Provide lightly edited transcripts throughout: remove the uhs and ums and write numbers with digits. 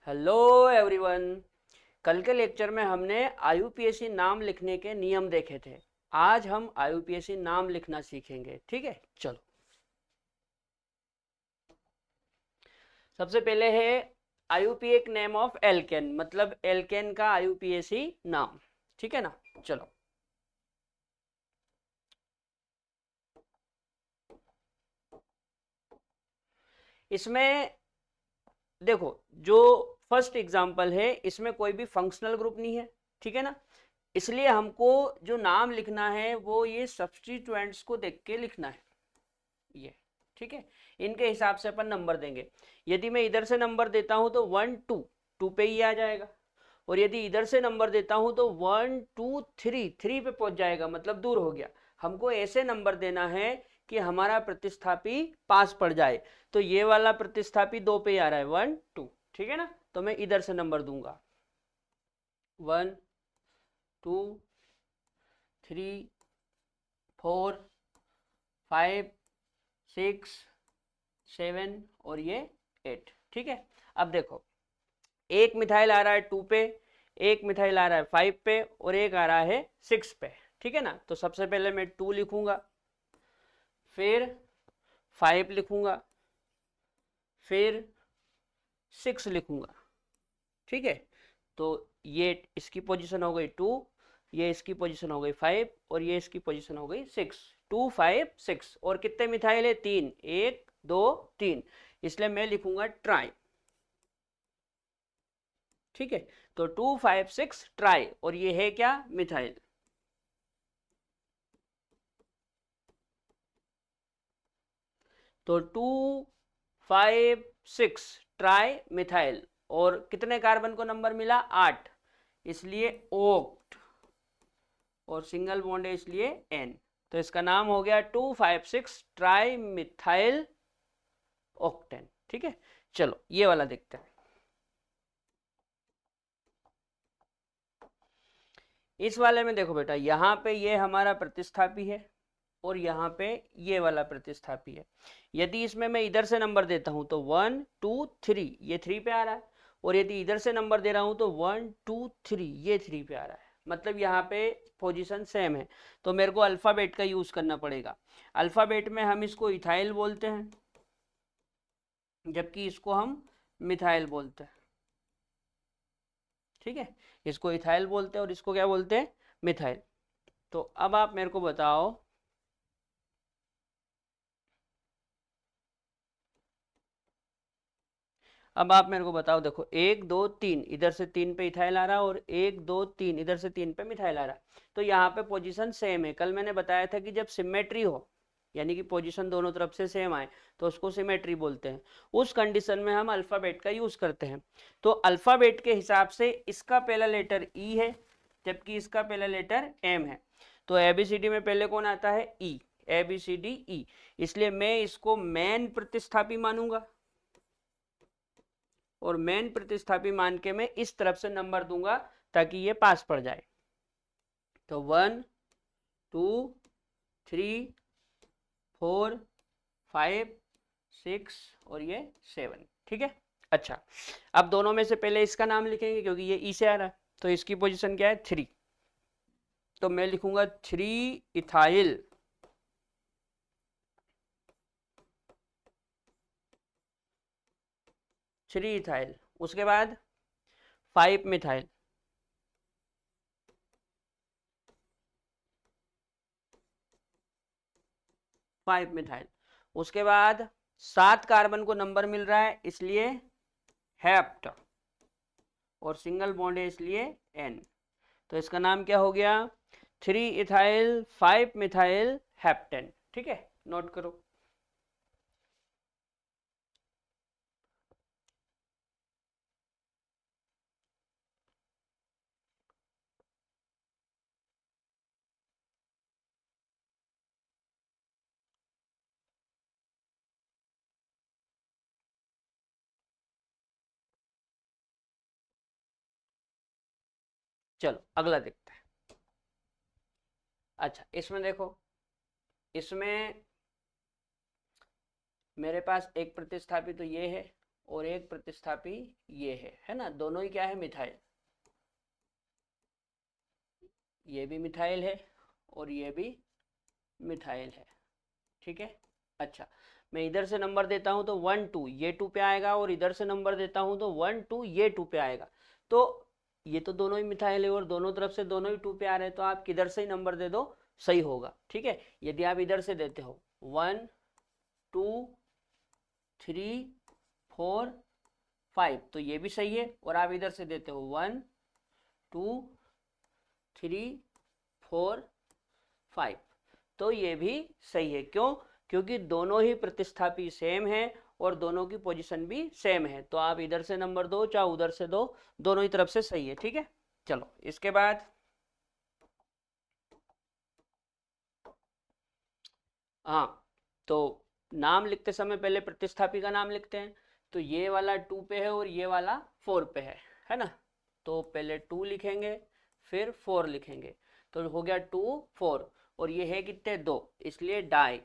Hello everyone. कल के lecture में हमने आईयूपीएसी नाम लिखने के नियम देखे थे। आज हम आईयूपीएसी नाम लिखना सीखेंगे। ठीक है, चलो। सबसे पहले है आईयूपीएक नेम ऑफ एल्केन, मतलब एल्केन का आईयूपीएसी नाम। ठीक है ना, चलो। इसमें देखो, जो फर्स्ट एग्जांपल है इसमें कोई भी फंक्शनल ग्रुप नहीं है। ठीक है ना, इसलिए हमको जो नाम लिखना है वो ये सब्स्टिट्यूएंट्स को देख के लिखना है। ये ठीक है, इनके हिसाब से अपन नंबर देंगे। यदि मैं इधर से नंबर देता हूं तो 1 2 पे ही आ जाएगा, और यदि इधर से नंबर देता हूं तो 1 2 3 पे पहुंच जाएगा, मतलब दूर हो गया। हमको ऐसे नंबर देना है कि हमारा प्रतिस्थापी पास पड़ जाए। तो ये वाला प्रतिस्थापी 2 पे ही आ रहा है, 1 2। ठीक है ना, तो मैं इधर से नंबर दूंगा 1 2 3 4 5 6 7 और ये 8। ठीक है, अब देखो, एक मिथाइल आ रहा है 2 पे, एक मिथाइल आ रहा है 5 पे, और एक आ रहा है 6 पे। ठीक है ना, तो सबसे पहले मैं 2 लिखूंगा, फिर 5 लिखूंगा, फिर 6 लिखूंगा। ठीक है, तो ये इसकी पोजीशन हो गई 2, ये इसकी पोजीशन हो गई 5, और ये इसकी पोजीशन हो गई 6। 2 5 6, और कितने मिथाइल है? 3, 1 2 3, इसलिए मैं लिखूंगा ट्राई। ठीक है, तो 2 5 6 ट्राई, और ये है क्या? मिथाइल। तो 2 5 6 ट्राई मिथाइल, और कितने कार्बन को नंबर मिला? 8, इसलिए ओक्ट, और सिंगल बॉन्ड है इसलिए एन। तो इसका नाम हो गया 2 5 6 ट्राई मिथाइल ऑक्टेन। ठीक है, चलो ये वाला देखते हैं। इस वाले में देखो बेटा, यहाँ पे ये हमारा प्रतिस्थापी है, और यहाँ पे ये वाला प्रतिस्थापी है। यदि इसमें मैं इधर से नंबर देता हूं तो 1 2 3, ये 3 पे आ रहा है, और यदि इधर से नंबर दे रहा हूं तो 1 2 3, ये 3 पे आ रहा है, मतलब यहाँ पे पोजीशन सेम है। तो मेरे को अल्फाबेट का यूज करना पड़ेगा। अल्फाबेट में हम इसको इथाइल बोलते हैं, जबकि इसको हम मिथाइल बोलते हैं। ठीक है, इसको इथाइल बोलते हैं और इसको क्या बोलते हैं? मिथाइल। तो अब आप मेरे को बताओ, अब आप मेरे को बताओ, देखो 1 2 3, इधर से 3 पे इथाइल आ रहा है, और 1 2 3 इधर से 3 पे मिथाइल आ रहा है। तो यहाँ पे पोजीशन सेम है। कल मैंने बताया था कि जब सिमेट्री हो, यानी कि पोजीशन दोनों तरफ से सेम आए, तो उसको सिमेट्री बोलते हैं। उस कंडीशन में हम अल्फाबेट का यूज करते हैं। तो अल्फाबेट के हिसाब से इसका पहला लेटर ई है, जबकि इसका पहला लेटर एम है। तो एबीसीडी में पहले कौन आता है? ई। एबीसीडी ई, इसलिए मैं इसको मेन प्रतिस्थापी मानूंगा, और मेन प्रतिस्थापी मान के मैं इस तरफ से नंबर दूंगा ताकि ये पास पड़ जाए। तो 1 2 3 4 5 6 और ये 7। ठीक है, अच्छा। अब दोनों में से पहले इसका नाम लिखेंगे, क्योंकि ये ई से आ रहा है, तो इसकी पोजीशन क्या है? 3। तो मैं लिखूंगा 3 इथाइल। 3 इथाइल, उसके बाद 5 मिथाइल, 5 मिथाइल। उसके बाद 7 कार्बन को नंबर मिल रहा है, इसलिए हेप्ट, और सिंगल बॉन्ड है इसलिए एन। तो इसका नाम क्या हो गया? 3 इथाइल 5 मिथाइल हेप्टेन। ठीक है, नोट करो। चलो अगला देखते हैं। अच्छा, इसमें देखो, इसमें मेरे पास एक प्रतिस्थापी तो ये है, और एक प्रतिस्थापी ये है ना, दोनों ही क्या है, मिथाइल। ये भी मिथाइल है और ये भी मिथाइल है, ठीक है। अच्छा, मैं इधर से नंबर देता हूं तो 1 2 ये 2 पे आएगा, और इधर से नंबर देता हूं तो 1 2 ये 2 पे आएगा। तो ये तो दोनों ही मिथाइल है और दोनों तरफ से दोनों ही 2 पे आ रहे हैं, तो आप किधर से ही नंबर दे दो सही होगा, ठीक है। यदि आप इधर से देते हो 1 2 3 4 5 तो ये भी सही है, और आप इधर से देते हो 1 2 3 4 5 तो ये भी सही है। क्यों? क्योंकि दोनों ही प्रतिस्थापी सेम है और दोनों की पोजीशन भी सेम है, तो आप इधर से नंबर दो चाहे उधर से दो, दोनों ही तरफ से सही है, ठीक है। चलो इसके बाद हाँ, तो नाम लिखते समय पहले प्रतिस्थापी का नाम लिखते हैं। तो ये वाला 2 पे है और ये वाला 4 पे है ना। तो पहले 2 लिखेंगे फिर 4 लिखेंगे, तो हो गया 2 4, और ये है कितने, 2, इसलिए डाई,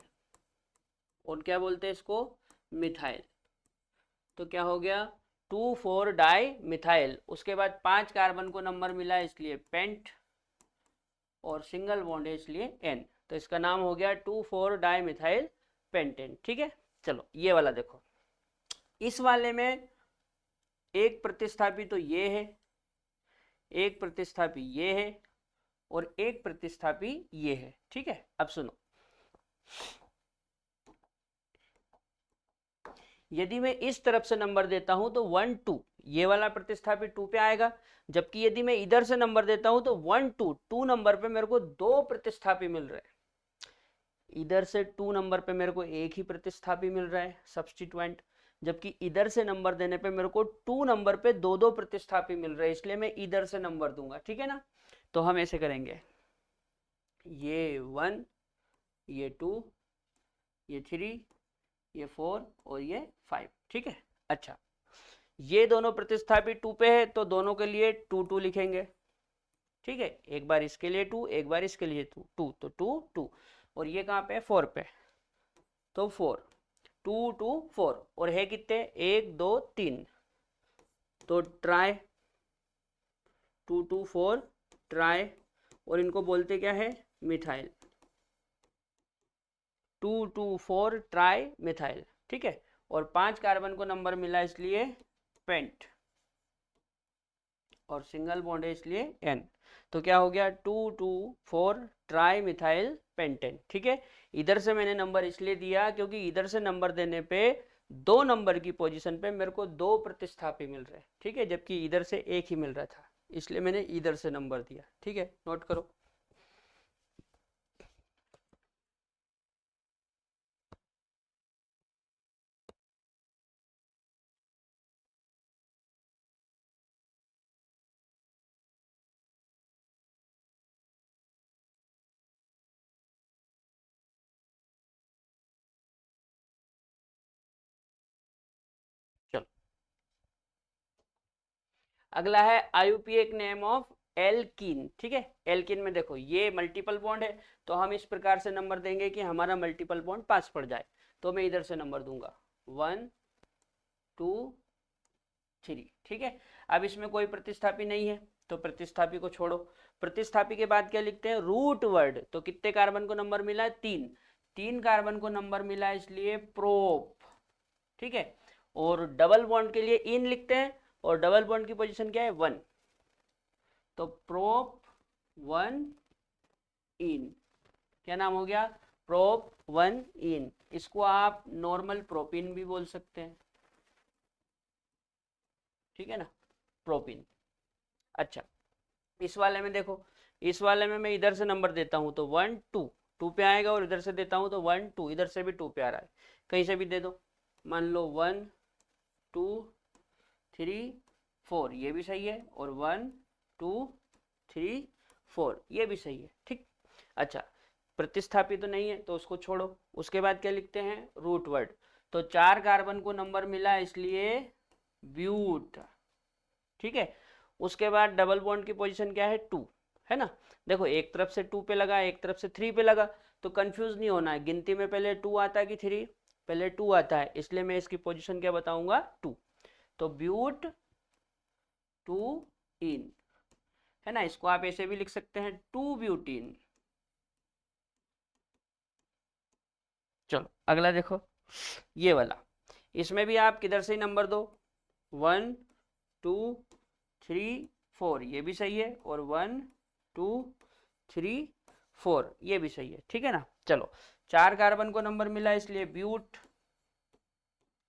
और क्या बोलते हैं इसको, मिथाइल। तो क्या हो गया, 2 4 डाई मिथाइल। उसके बाद 5 कार्बन को नंबर मिला इसलिए पेंट, और सिंगल बॉन्ड है इसलिए एन, तो इसका नाम हो गया 2 4 डाई मिथाइल पेंटेन, ठीक है। चलो ये वाला देखो, इस वाले में एक प्रतिस्थापी तो ये है, एक प्रतिस्थापी ये है, और एक प्रतिस्थापी ये है, ठीक है। अब सुनो, यदि मैं इस तरफ से नंबर देता हूं तो 1 2 ये वाला प्रतिस्थापी 2 पे आएगा, जबकि यदि मैं इधर से नंबर देता हूं तो 1 2 2 नंबर पे मेरे को दो प्रतिस्थापी मिल रहे हैं। इधर से 2 नंबर पे मेरे को एक ही प्रतिस्थापी मिल रहा है सब्स्टिट्यूएंट, जबकि इधर से नंबर देने पे मेरे को 2 नंबर पे दो दो प्रतिस्थापी मिल रहे हैं, इसलिए मैं इधर से नंबर दूंगा, ठीक है ना। तो हम ऐसे करेंगे, ये 1 ये 2 ये 3 ये 4 और ये 5, ठीक है। अच्छा, ये दोनों प्रतिस्थापी 2 पे है तो दोनों के लिए 2 2 लिखेंगे, ठीक है। एक बार इसके लिए 2, एक बार इसके लिए 2 2, तो 2 2, और ये कहाँ पे है, 4 पे, तो 4 2 2 4, और है कितने, 1 2 3, तो ट्राई 2 2 4 ट्राई, और इनको बोलते क्या है, मिथाइल, 2 2 4 ट्राई मिथाइल, ठीक है। और 5 कार्बन को नंबर मिला इसलिए पेंट, और सिंगल बॉन्ड है इसलिए एन, तो क्या हो गया 2 2 4 ट्राई मिथाइल पेंटेन, ठीक है। इधर से मैंने नंबर इसलिए दिया क्योंकि इधर से नंबर देने पे 2 नंबर की पोजीशन पे मेरे को 2 प्रतिस्थापी मिल रहे हैं, ठीक है, जबकि इधर से एक ही मिल रहा था, इसलिए मैंने इधर से नंबर दिया, ठीक है, नोट करो। चलो अगला है आयुपीएक नेम ऑफ एल्कीन, ठीक है। एल्कीन में देखो ये मल्टीपल बॉन्ड है, तो हम इस प्रकार से नंबर देंगे कि हमारा मल्टीपल बॉन्ड पास पड़ जाए, तो मैं इधर से नंबर दूंगा 1 2 3, ठीक है। अब इसमें कोई प्रतिस्थापी नहीं है तो प्रतिस्थापी को छोड़ो। प्रतिस्थापी के बाद क्या लिखते हैं, रूट वर्ड, तो कितने कार्बन को नंबर मिला है, 3 3 कार्बन को नंबर मिला है इसलिए प्रोप, ठीक है। और डबल बॉन्ड के लिए इन लिखते हैं, और डबल बॉन्ड की पोजीशन क्या है, 1, तो प्रोप 1 इन, क्या नाम हो गया, प्रोप 1 इन। इसको आप नॉर्मल प्रोपिन भी बोल सकते हैं, ठीक है ना, प्रोपिन। अच्छा, इस वाले में देखो, इस वाले में मैं इधर से नंबर देता हूं तो 1 2 2 पे आएगा, और इधर से देता हूं तो 1 2, इधर से भी 2 पे आ रहा है, कहीं से भी दे दो, मान लो 1 2 3 4 ये भी सही है, और 1 2 3 4 ये भी सही है, ठीक। अच्छा, प्रतिस्थापी तो नहीं है तो उसको छोड़ो। उसके बाद क्या लिखते हैं, रूट वर्ड, तो 4 कार्बन को नंबर मिला इसलिए ब्यूट, ठीक है। उसके बाद डबल बॉन्ड की पोजीशन क्या है, 2, है ना। देखो एक तरफ से 2 पे लगा, एक तरफ से 3 पे लगा, तो कंफ्यूज नहीं होना है, गिनती में पहले 2 आता है कि 3, पहले 2 आता है, इसलिए मैं इसकी पोजीशन क्या बताऊंगा, 2। तो ब्यूट टू इन, है ना। इसको आप ऐसे भी लिख सकते हैं, टू ब्यूटीन। चलो अगला देखो, ये वाला। इसमें भी आप किधर से नंबर दो, 1 2 3 4, ये भी सही है, और 1 2 3 4, ये भी सही है, ठीक है ना। चलो 4 कार्बन को नंबर मिला, इसलिए ब्यूट।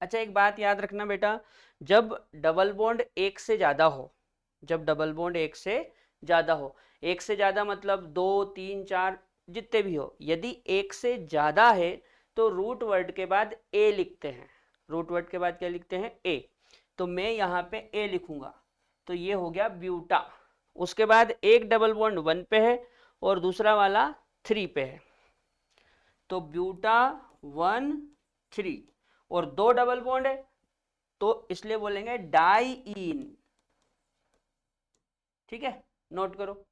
अच्छा एक बात याद रखना बेटा, जब डबल बॉन्ड एक से ज्यादा हो, जब डबल बॉन्ड एक से ज्यादा हो, एक से ज्यादा मतलब 2 3 4 जितने भी हो, यदि एक से ज्यादा है तो रूट वर्ड के बाद ए लिखते हैं। रूट वर्ड के बाद क्या लिखते हैं, ए। तो मैं यहाँ पे ए लिखूंगा, तो ये हो गया ब्यूटा। उसके बाद एक डबल बॉन्ड 1 पे है और दूसरा वाला 3 पे है, तो ब्यूटा 1 3, और 2 डबल बॉन्ड है तो इसलिए बोलेंगे डाईइन, ठीक है, नोट करो।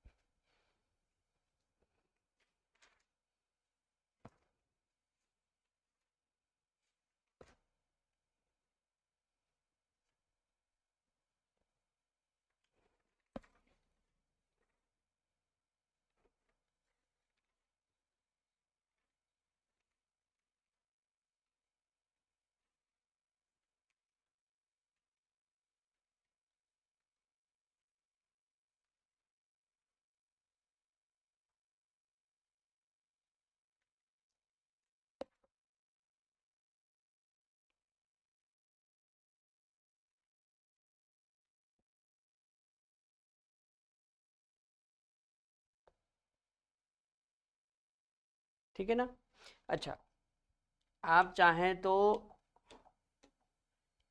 ठीक है ना। अच्छा आप चाहें तो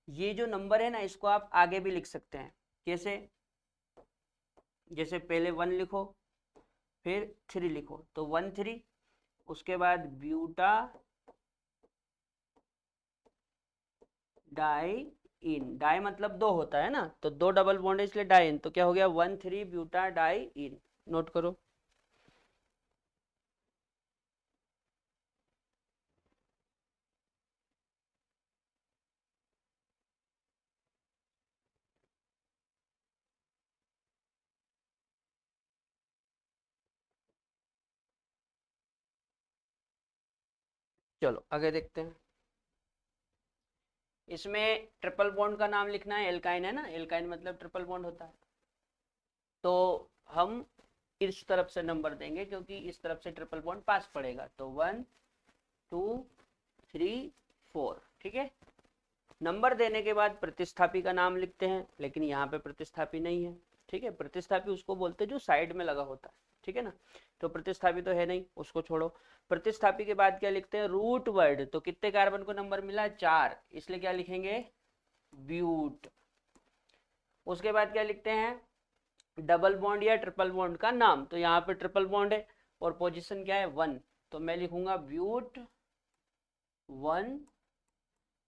ये जो नंबर है ना, इसको आप आगे भी लिख सकते हैं। कैसे, जैसे पहले 1 लिखो, फिर 3 लिखो, तो 1 3, उसके बाद ब्यूटा डाई इन, डाई मतलब 2 होता है ना, तो 2 डबल बॉन्ड है इसलिए डाई इन, तो क्या हो गया 1 3 ब्यूटा डाई इन, नोट करो। चलो आगे देखते हैं। इसमें ट्रिपल बॉन्ड का नाम लिखना है, एल्काइन है ना, एल्काइन मतलब ट्रिपल बॉन्ड होता है, तो हम इस तरफ से नंबर देंगे क्योंकि इस तरफ से ट्रिपल बॉन्ड पास पड़ेगा, तो 1 2 3 4, ठीक है। नंबर देने के बाद प्रतिस्थापी का नाम लिखते हैं, लेकिन यहाँ पे प्रतिस्थापी नहीं है, ठीक है। प्रतिस्थापी उसको बोलते हैं जो साइड में लगा होता है, ठीक है ना, तो प्रतिस्थापी तो है नहीं, उसको छोड़ो। प्रतिस्थापी के बाद क्या लिखते हैं, रूट वर्ड, तो कितने कार्बन को नंबर मिला, 4, इसलिए क्या लिखेंगे, ब्यूट। उसके बाद क्या लिखते हैं, डबल बॉन्ड या ट्रिपल बॉन्ड का नाम, तो यहाँ पे ट्रिपल बॉन्ड है और पोजीशन क्या है 1, तो मैं लिखूंगा ब्यूट 1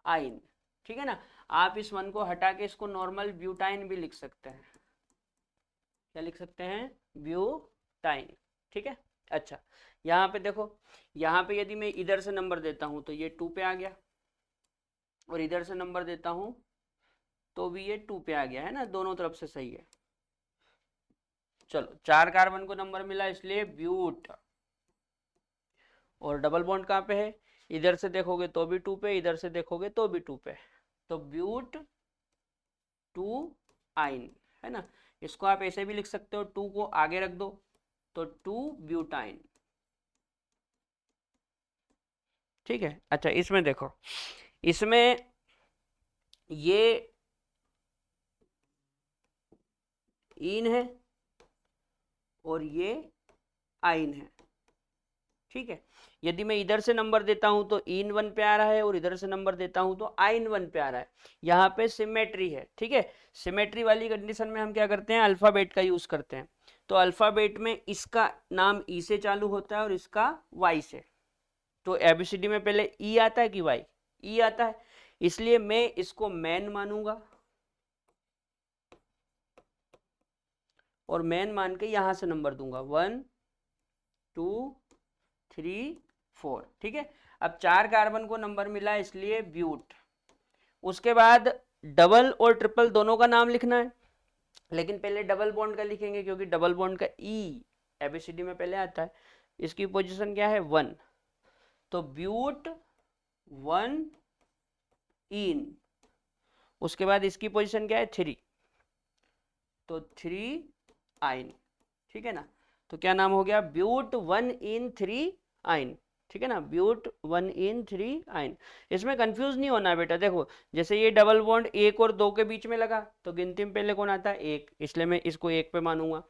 आइन, ठीक है ना। आप इस 1 को हटा के इसको नॉर्मल ब्यूटाइन भी लिख सकते हैं, क्या लिख सकते हैं, ब्यूटाइन, ठीक है। अच्छा यहाँ पे देखो, यहाँ पे यदि मैं इधर से नंबर देता हूं तो ये 2 पे आ गया, और इधर से नंबर देता हूं तो भी ये 2 पे आ गया, है ना, दोनों तरफ से सही है। चलो 4 कार्बन को नंबर मिला इसलिए ब्यूट, और डबल बॉन्ड कहाँ पे है, इधर से देखोगे तो भी 2 पे, इधर से देखोगे तो भी 2 पे, तो ब्यूट 2 आइन, है ना। इसको आप ऐसे भी लिख सकते हो, 2 को आगे रख दो तो 2 ब्यूटाइन, ठीक है। अच्छा इसमें देखो, इसमें ये इन है और ये आइन है, ठीक है। यदि मैं इधर से नंबर देता हूं तो इन 1 पे आ रहा है, और इधर से नंबर देता हूं तो आइन 1 पे आ रहा है, यहाँ पे सिमेट्री है, ठीक है। सिमेट्री वाली कंडीशन में हम क्या करते हैं, अल्फाबेट का यूज करते हैं, तो अल्फाबेट में इसका नाम ई से चालू होता है और इसका वाई से, तो एबीसीडी में पहले ई आता है कि वाई, ई आता है, इसलिए मैं इसको मैन मानूंगा, और मैन मान के यहां से नंबर दूंगा 1 2 3 4, ठीक है। अब 4 कार्बन को नंबर मिला इसलिए ब्यूट। उसके बाद डबल और ट्रिपल दोनों का नाम लिखना है, लेकिन पहले डबल बॉन्ड का लिखेंगे क्योंकि डबल बॉन्ड का ई एबीसीडी में पहले आता है। इसकी पोजीशन क्या है 1, तो ब्यूट 1 इन। उसके बाद इसकी पोजीशन क्या है 3, तो 3 आइन, ठीक है ना। तो क्या नाम हो गया ब्यूट 1 इन 3 आइन, ठीक है ना, ब्यूट 1 इन 3 आइन। इसमें कंफ्यूज नहीं होना बेटा। देखो जैसे ये डबल बॉन्ड 1 और 2 के बीच में लगा तो गिनती में पहले कौन आता है 1, इसलिए मैं इसको 1 पे मानूंगा।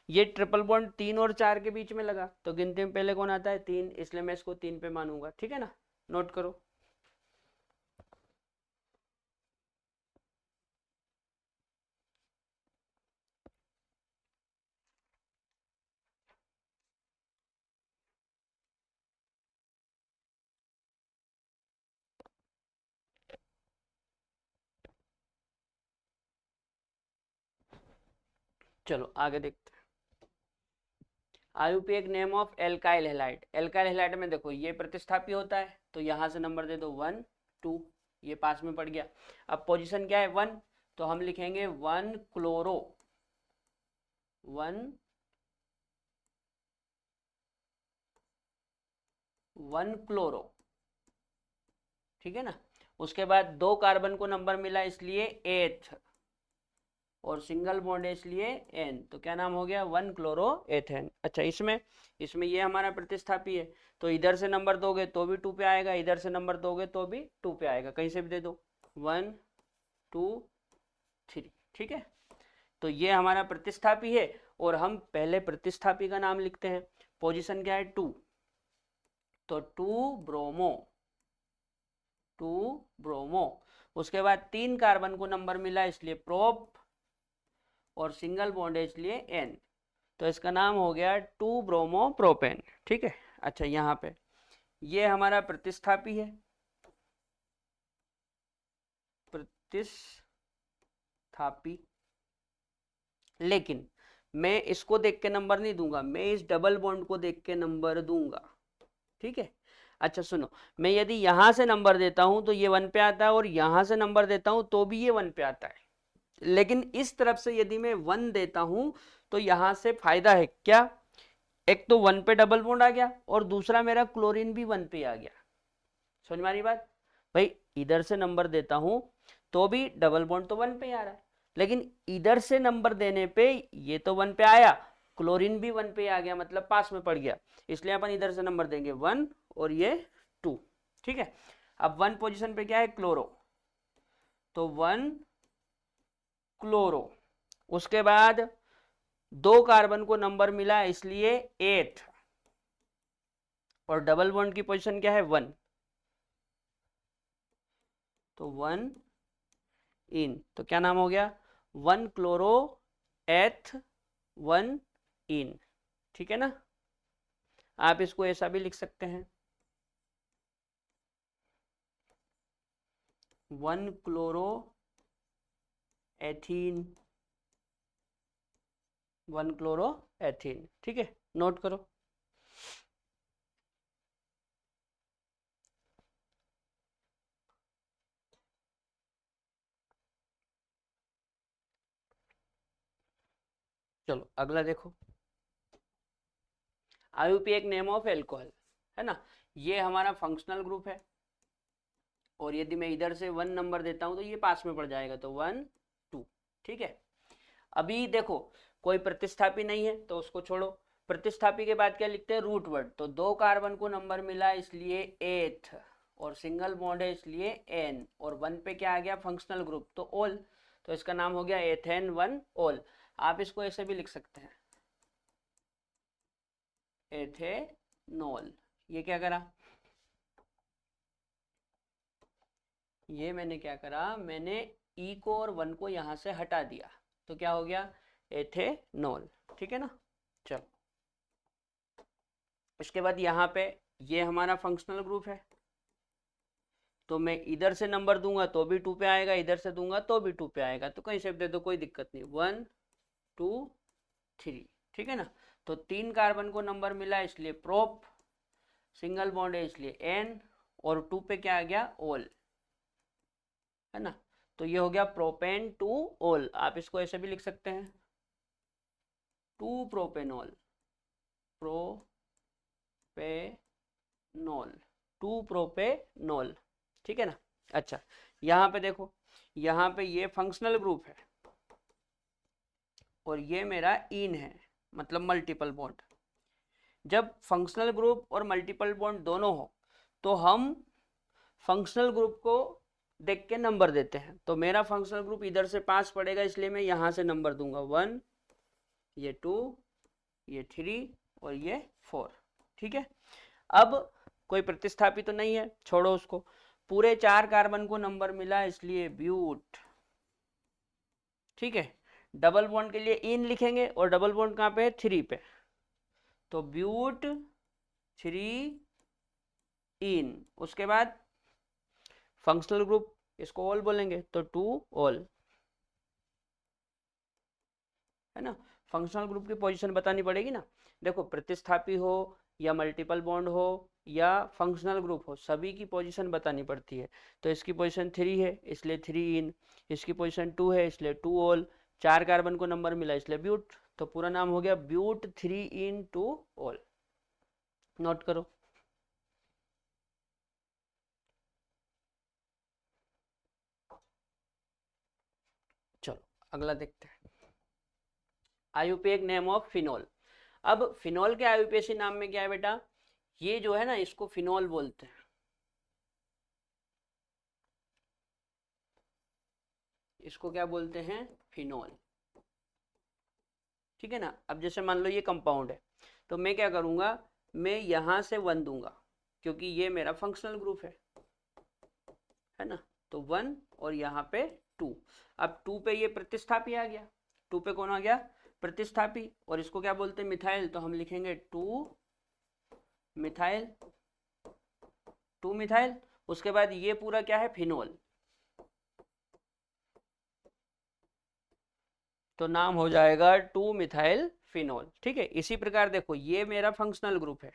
ये ट्रिपल बॉन्ड 3 और 4 के बीच में लगा तो गिनती में पहले कौन आता है 3, इसलिए मैं इसको 3 पे मानूंगा, ठीक है ना। नोट करो। चलो आगे देखते हैं। IUPAC name of alkyl halide. Alkyl halide में देखो ये प्रतिस्थापी होता है तो यहां से नंबर दे दो 1 2, ये पास में पड़ गया। अब पोजीशन क्या है 1, तो हम लिखेंगे 1 क्लोरो 1 क्लोरो, ठीक है ना। उसके बाद 2 कार्बन को नंबर मिला इसलिए 8 और सिंगल बॉन्ड है इसलिए एन, तो क्या नाम हो गया 1 क्लोरो एथेन। अच्छा इसमें ये हमारा प्रतिस्थापी है, तो इधर से नंबर दोगे तो भी 2 पे आएगा, इधर से नंबर दोगे तो भी 2 पे आएगा, कहीं से भी दे दो 1 2 3, ठीक है। तो ये हमारा प्रतिस्थापी है और हम पहले प्रतिस्थापी का नाम लिखते हैं। पोजीशन क्या है 2, तो 2 ब्रोमो। उसके बाद 3 कार्बन को नंबर मिला इसलिए प्रोप और सिंगल बॉन्ड है इसलिए एन, तो इसका नाम हो गया 2 ब्रोमो प्रोपेन, ठीक है। अच्छा यहाँ पे ये हमारा प्रतिस्थापी है, प्रतिस्थापी, लेकिन मैं इसको देख के नंबर नहीं दूंगा, मैं इस डबल बॉन्ड को देख के नंबर दूंगा, ठीक है। अच्छा सुनो, मैं यदि यहां से नंबर देता हूं तो ये 1 पे आता है और यहां से नंबर देता हूं तो भी ये 1 पे आता है, लेकिन इस तरफ से यदि मैं 1 देता हूं तो यहां से फायदा है क्या, एक तो 1 पे डबल बॉन्ड आ गया और दूसरा मेरा क्लोरीन भी 1 पे आ गया। समझ में आ रही बात भाई, इधर से नंबर देता हूं तो भी डबल बॉन्ड तो 1 पे आ रहा है, लेकिन इधर से नंबर देने पे ये तो 1 पे आया, क्लोरीन भी 1 पे आ गया, मतलब पास में पड़ गया, इसलिए अपन इधर से नंबर देंगे 1 और ये 2, ठीक है। अब 1 पोजीशन पे क्या है क्लोरो, तो 1 क्लोरो। उसके बाद 2 कार्बन को नंबर मिला इसलिए 8 और डबल बॉन्ड की पोजीशन क्या है 1, तो 1 इन, तो क्या नाम हो गया 1 क्लोरो एथ 1 इन, ठीक है ना। आप इसको ऐसा भी लिख सकते हैं 1 क्लोरो एथीन 1 क्लोरो एथीन, ठीक है। नोट करो। चलो अगला देखो, आईयूपीए एक नेम ऑफ एल्कोहल है ना, ये हमारा फंक्शनल ग्रुप है और यदि मैं इधर से 1 नंबर देता हूं तो ये पास में पड़ जाएगा, तो 1 2, ठीक है। अभी देखो कोई प्रतिस्थापी नहीं है तो उसको छोड़ो, प्रतिस्थापी के बाद क्या लिखते हैं रूट वर्ड, तो 2 कार्बन को नंबर मिला इसलिए 8 और सिंगल बॉन्ड है इसलिए एन और 1 पे क्या आ गया फंक्शनल ग्रुप, तो ओल, तो इसका नाम हो गया एथेन 1 ओल। आप इसको ऐसे भी लिख सकते हैं एथेनॉल। ये क्या करा, ये मैंने क्या करा, मैंने ई को और 1 को यहां से हटा दिया, तो क्या हो गया एथेनॉल, ठीक है ना। चलो इसके बाद यहाँ पे ये हमारा फंक्शनल ग्रुप है, तो मैं इधर से नंबर दूंगा तो भी 2 पे आएगा, इधर से दूंगा तो भी 2 पे आएगा, तो कहीं से दे दो कोई दिक्कत नहीं, 1 2 3, ठीक है ना। तो 3 कार्बन को नंबर मिला इसलिए प्रोप, सिंगल बॉन्ड है इसलिए एन और 2 पे क्या आ गया ओल, है ना। तो ये हो गया प्रोपेन टू ओल, आप इसको ऐसे भी लिख सकते हैं, 2 प्रोपेनॉल, प्रोपेनॉल, 2 प्रोपेनॉल, ठीक है ना। अच्छा, यहाँ पे देखो, यहाँ पे ये फंक्शनल ग्रुप है और ये मेरा इन है, मतलब मल्टीपल बॉन्ड। जब फंक्शनल ग्रुप और मल्टीपल बॉन्ड दोनों हो तो हम फंक्शनल ग्रुप को देख के नंबर देते हैं। तो मेरा फंक्शनल ग्रुप इधर से 5 पड़ेगा, इसलिए मैं यहाँ से नंबर दूंगा 1, ये 2, ये 3 और ये 4, ठीक है। अब कोई प्रतिस्थापी तो नहीं है, छोड़ो उसको, पूरे 4 कार्बन को नंबर मिला, इसलिए ब्यूट, ठीक है। डबल बॉन्ड के लिए इन लिखेंगे और डबल बॉन्ड कहाँ पे है, 3 पे, तो ब्यूट 3 इन। उसके बाद फंक्शनल ग्रुप, इसको ऑल बोलेंगे, तो 2 ऑल, है ना। फंक्शनल ग्रुप की पोजीशन बतानी पड़ेगी ना। देखो, प्रतिस्थापी हो या मल्टीपल बॉन्ड हो या फंक्शनल ग्रुप हो, सभी की पोजीशन बतानी पड़ती है। तो इसकी पोजीशन 3 है, इसलिए 3 इन, इसकी पोजीशन 2 है, इसलिए 2 ऑल, 4 कार्बन को नंबर मिला, इसलिए ब्यूट। तो पूरा नाम हो गया ब्यूट 3 इन 2 ऑल। नोट करो। चलो अगला देखते हैं, आयुपेक नेम ऑफ फिनोल। अब फिनोल के आयुपेसी नाम में क्या है बेटा, ये जो है ना, इसको फिनोल बोलते हैं, इसको क्या बोलते हैं, फिनोल, ठीक है ना। अब जैसे मान लो ये कंपाउंड है, तो मैं क्या करूंगा, मैं यहां से 1 दूंगा, क्योंकि ये मेरा फंक्शनल ग्रुप है ना। तो 1 और यहाँ पे 2। अब 2 पे ये प्रतिस्थापी आ गया, 2 पे कौन आ गया, प्रतिस्थापी, और इसको क्या बोलते हैं, मिथाइल, तो हम लिखेंगे 2 मिथाइल, 2 मिथाइल। उसके बाद ये पूरा क्या है, फिनोल, तो नाम हो जाएगा 2 मिथाइल फिनोल, ठीक है। इसी प्रकार देखो, ये मेरा फंक्शनल ग्रुप है,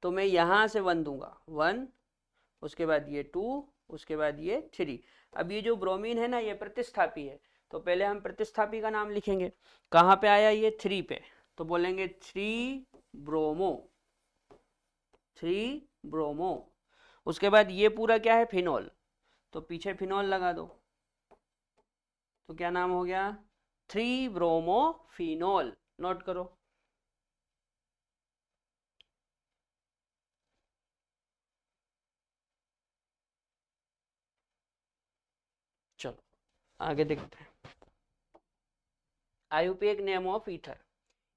तो मैं यहां से 1 दूंगा, 1, उसके बाद ये 2, उसके बाद ये 3। अब ये जो ब्रोमीन है ना, ये प्रतिस्थापी है, तो पहले हम प्रतिस्थापी का नाम लिखेंगे। कहाँ पे आया, ये 3 पे, तो बोलेंगे 3 ब्रोमो, 3 ब्रोमो। उसके बाद ये पूरा क्या है, फिनोल, तो पीछे फिनोल लगा दो, तो क्या नाम हो गया, 3 ब्रोमो फिनोल। नोट करो। चलो आगे देखते हैं, IUPAC name of ether.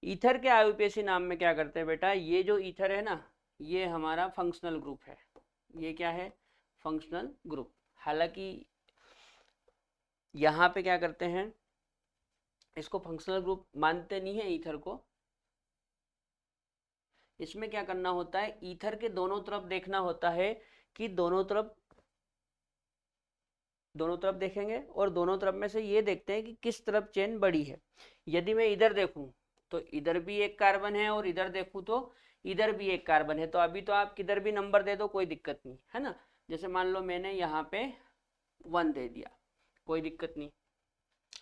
Ether के आयुपेसी नाम में क्या करते हैं बेटा, ये जो ईथर है ना, ये हमारा फंक्शनल ग्रुप है, ये क्या है, फंक्शनल ग्रुप। हालांकि यहाँ पे क्या करते हैं, इसको फंक्शनल ग्रुप मानते नहीं है ईथर को। इसमें क्या करना होता है, ईथर के दोनों तरफ देखना होता है, कि दोनों तरफ देखेंगे और दोनों तरफ में से ये देखते हैं कि किस तरफ चेन बड़ी है। यदि मैं इधर देखूं तो इधर भी एक कार्बन है, और इधर देखूं तो इधर भी एक कार्बन है, तो अभी तो आप किधर भी नंबर दे दो, कोई दिक्कत नहीं है ना। जैसे मान लो मैंने यहाँ पे 1 दे दिया, कोई दिक्कत नहीं।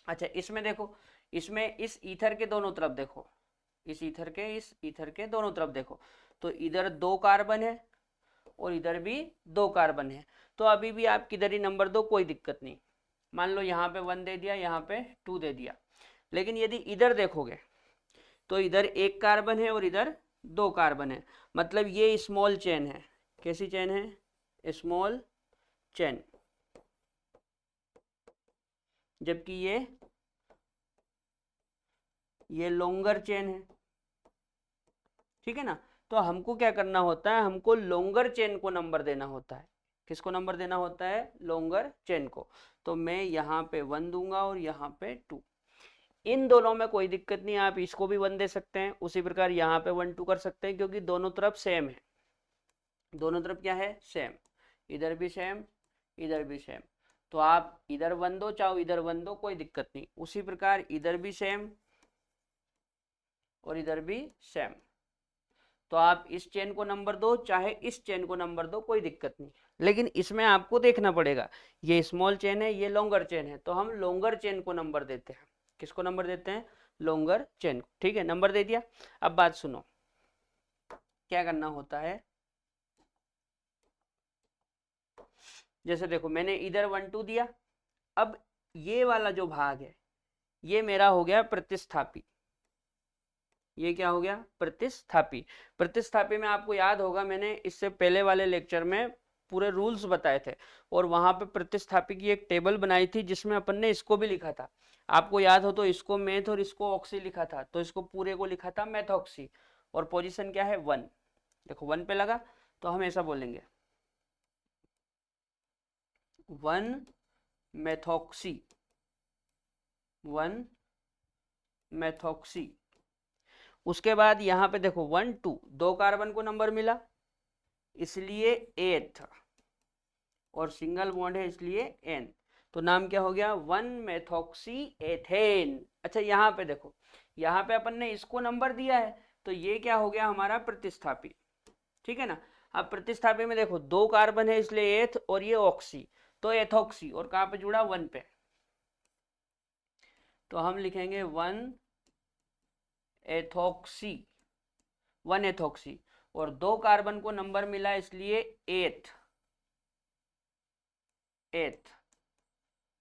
अच्छा, इसमें देखो, इसमें इस ईथर के दोनों तरफ देखो, इस ईथर के दोनों तरफ देखो, तो इधर 2 कार्बन है और इधर भी 2 कार्बन है, तो अभी भी आप किधर ही नंबर दो, कोई दिक्कत नहीं। मान लो यहाँ पे 1 दे दिया, यहाँ पे 2 दे दिया। लेकिन यदि इधर देखोगे तो इधर 1 कार्बन है और इधर 2 कार्बन है, मतलब ये स्मॉल चेन है। कैसी चेन है, स्मॉल चेन, जबकि ये लॉन्गर चेन है, ठीक है ना। तो हमको क्या करना होता है, हमको लॉन्गर चेन को नंबर देना होता है। किसको नंबर देना होता है, लॉन्गर चेन को। तो मैं यहाँ पे 1 दूंगा और यहाँ पे 2। इन दोनों में कोई दिक्कत नहीं, आप इसको भी 1 दे सकते हैं, उसी प्रकार यहाँ पे 1 2 कर सकते हैं, क्योंकि दोनों तरफ सेम है, दोनों तरफ क्या है, सेम, इधर भी सेम, इधर भी सेम। तो आप इधर 1 दो, चाहो इधर 1 दो, कोई दिक्कत नहीं। उसी प्रकार इधर भी सेम और इधर भी सेम, तो आप इस चेन को नंबर दो चाहे इस चेन को नंबर दो, कोई दिक्कत नहीं। लेकिन इसमें आपको देखना पड़ेगा, ये स्मॉल चेन है, ये लॉन्गर चेन है, तो हम लॉन्गर चेन को नंबर देते हैं। किसको नंबर देते हैं? लॉन्गर चेन को। ठीक है, नंबर दे दिया। अब बात सुनो, क्या करना होता है। जैसे देखो मैंने इधर 1 2 दिया, अब ये वाला जो भाग है ये मेरा हो गया प्रतिस्थापी। ये क्या हो गया? प्रतिस्थापी। प्रतिस्थापी में आपको याद होगा मैंने इससे पहले वाले लेक्चर में पूरे रूल्स बताए थे, और वहां पे प्रतिस्थापी की एक टेबल बनाई थी जिसमें अपन ने इसको भी लिखा था। आपको याद हो तो इसको मेथ और इसको ऑक्सी लिखा था, तो इसको पूरे को लिखा था मेथॉक्सी, और पोजीशन क्या है? 1। देखो 1 पे लगा, तो हम ऐसा बोलेंगे 1 मेथॉक्सी, 1 मेथॉक्सी। उसके बाद यहाँ पे देखो 1 2, 2 कार्बन को नंबर मिला इसलिए 8, और सिंगल बॉन्ड है इसलिए N, तो नाम क्या हो गया? 1 मेथॉक्सी एथेन। अच्छा यहाँ पे देखो, यहाँ पे अपन ने इसको नंबर दिया है, तो ये क्या हो गया हमारा? प्रतिस्थापी। ठीक है ना। अब प्रतिस्थापी में देखो 2 कार्बन है इसलिए एथ, और ये ऑक्सी, तो एथॉक्सी, और कहाँ पे जुड़ा? 1 पे, तो हम लिखेंगे 1 एथॉक्सी, 1 एथॉक्सी, और 2 कार्बन को नंबर मिला इसलिए 8,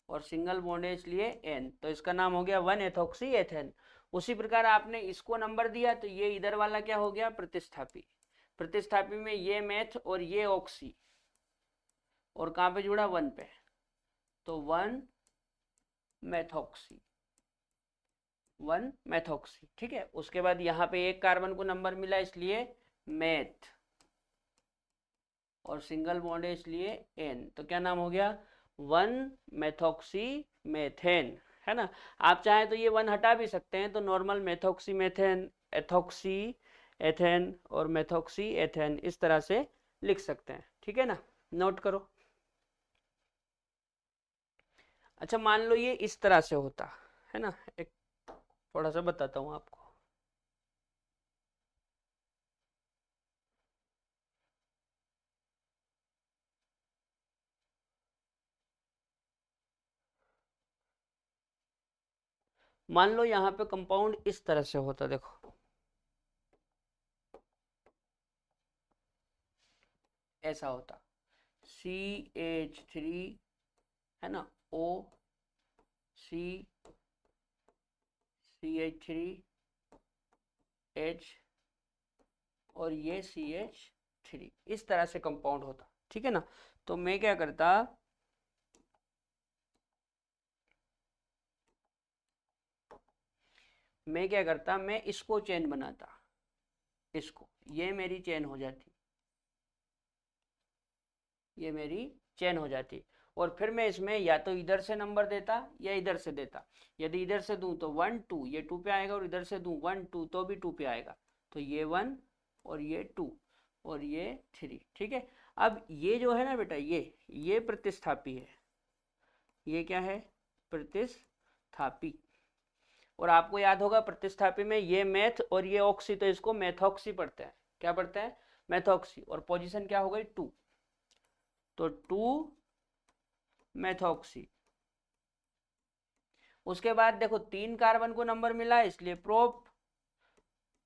और सिंगल बॉन्ड है इसलिए N, तो इसका नाम हो गया 1 एथॉक्सी एथेन। उसी प्रकार आपने इसको नंबर दिया, तो ये इधर वाला क्या हो गया? प्रतिस्थापी। प्रतिस्थापी में ये मेथ और ये ऑक्सी, और कहाँ पे जुड़ा? 1 पे, तो 1 मेथॉक्सी, 1 मेथॉक्सी। ठीक है। उसके बाद यहाँ पे एक कार्बन को नंबर मिला इसलिए मेथ, और सिंगल बॉन्ड है इसलिए N, तो क्या नाम हो गया? 1 मेथॉक्सी मेथेन, है ना। आप चाहें तो ये 1 हटा भी सकते हैं, तो normal methoxy methane, ethoxy ethane और मेथॉक्सी एथेन इस तरह से लिख सकते हैं। ठीक है ना, नोट करो। अच्छा मान लो ये इस तरह से होता है ना, एक थोड़ा सा बताता हूँ आपको। मान लो यहाँ पे कंपाउंड इस तरह से होता, देखो ऐसा होता, CH3 है ना, O C CH3 H, और ये CH3, इस तरह से कंपाउंड होता। ठीक है ना। तो मैं क्या करता, मैं इसको चेन बनाता, इसको, ये मेरी चेन हो जाती, ये मेरी चेन हो जाती, और फिर मैं इसमें या तो इधर से नंबर देता या इधर से देता। यदि इधर से दूं तो 1 2, ये 2 पे आएगा, और इधर से दूं 1 2 तो भी 2 पे आएगा, तो ये 1 और ये 2 और ये 3। ठीक है। अब ये जो है ना बेटा, ये प्रतिस्थापी है, ये क्या है? प्रतिस्थापी। और आपको याद होगा प्रतिस्थापी में ये मेथ और ये ऑक्सी, तो इसको मेथॉक्सी पढ़ते हैं। क्या पढ़ते हैं? मेथॉक्सी। और पोजीशन क्या हो गई? 2, तो 2 मेथॉक्सी। उसके बाद देखो 3 कार्बन को नंबर मिला इसलिए प्रोप,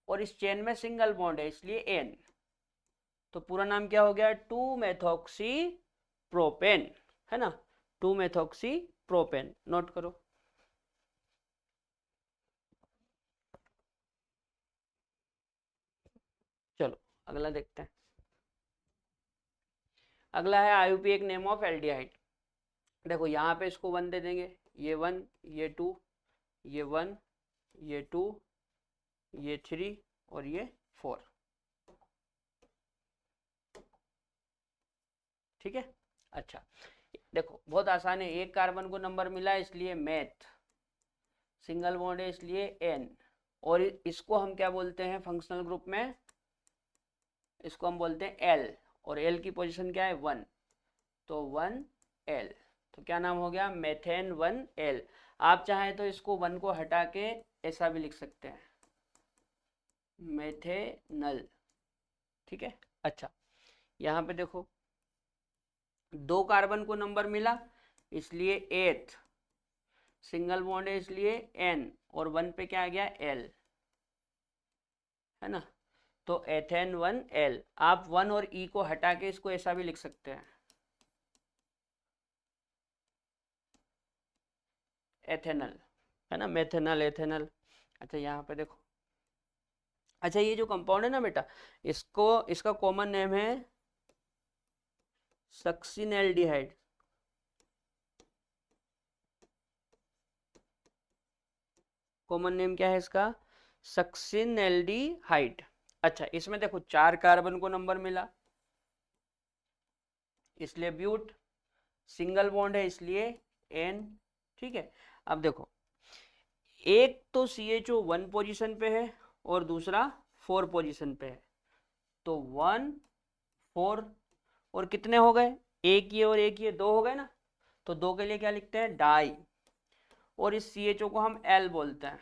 और इस चेन में सिंगल बॉन्ड है इसलिए एन, तो पूरा नाम क्या हो गया? 2 मेथॉक्सी प्रोपेन, है ना। 2 मेथॉक्सी प्रोपेन, नोट करो। चलो अगला देखते हैं। अगला है आईयूपीएक नेम ऑफ एल्डिहाइड। देखो यहाँ पे इसको 1 दे देंगे, ये 1 ये 2 ये 1 ये 2 ये 3 और ये 4। ठीक है। अच्छा देखो बहुत आसान है, एक कार्बन को नंबर मिला इसलिए मेथ, सिंगल बॉन्ड है इसलिए एन, और इसको हम क्या बोलते हैं फंक्शनल ग्रुप में? इसको हम बोलते हैं एल, और एल की पोजीशन क्या है? 1, तो 1 एल, तो क्या नाम हो गया? Methane 1 L. आप चाहें तो इसको 1 को हटा के ऐसा भी लिख सकते हैं, मेथेनल, ठीक है। अच्छा, यहाँ पे देखो 2 कार्बन को नंबर मिला इसलिए 8, सिंगल बॉन्ड है इसलिए N, और 1 पे क्या आ गया L, है ना। तो एथेन 1 L, आप 1 और E को हटा के इसको ऐसा भी लिख सकते हैं, एथेनल, है ना, मेथेनल, एथेनल। अच्छा यहाँ पे देखो, अच्छा ये जो कंपाउंड है ना बेटा, इसको, इसका कॉमन नेम है सक्सिनेल्डिहाइड। कॉमन नेम क्या है इसका? सक्सिनेल्डिहाइड। अच्छा, इसमें देखो 4 कार्बन को नंबर मिला इसलिए ब्यूट, सिंगल बॉन्ड है इसलिए N, ठीक है। अब देखो, एक तो CHO 1 पोजीशन पे है और दूसरा 4 पोजीशन पे है, तो 1 4, और कितने हो गए, एक ये और एक ये 2 हो गए ना, तो 2 के लिए क्या लिखते हैं, डाई, और इस CHO को हम L बोलते हैं,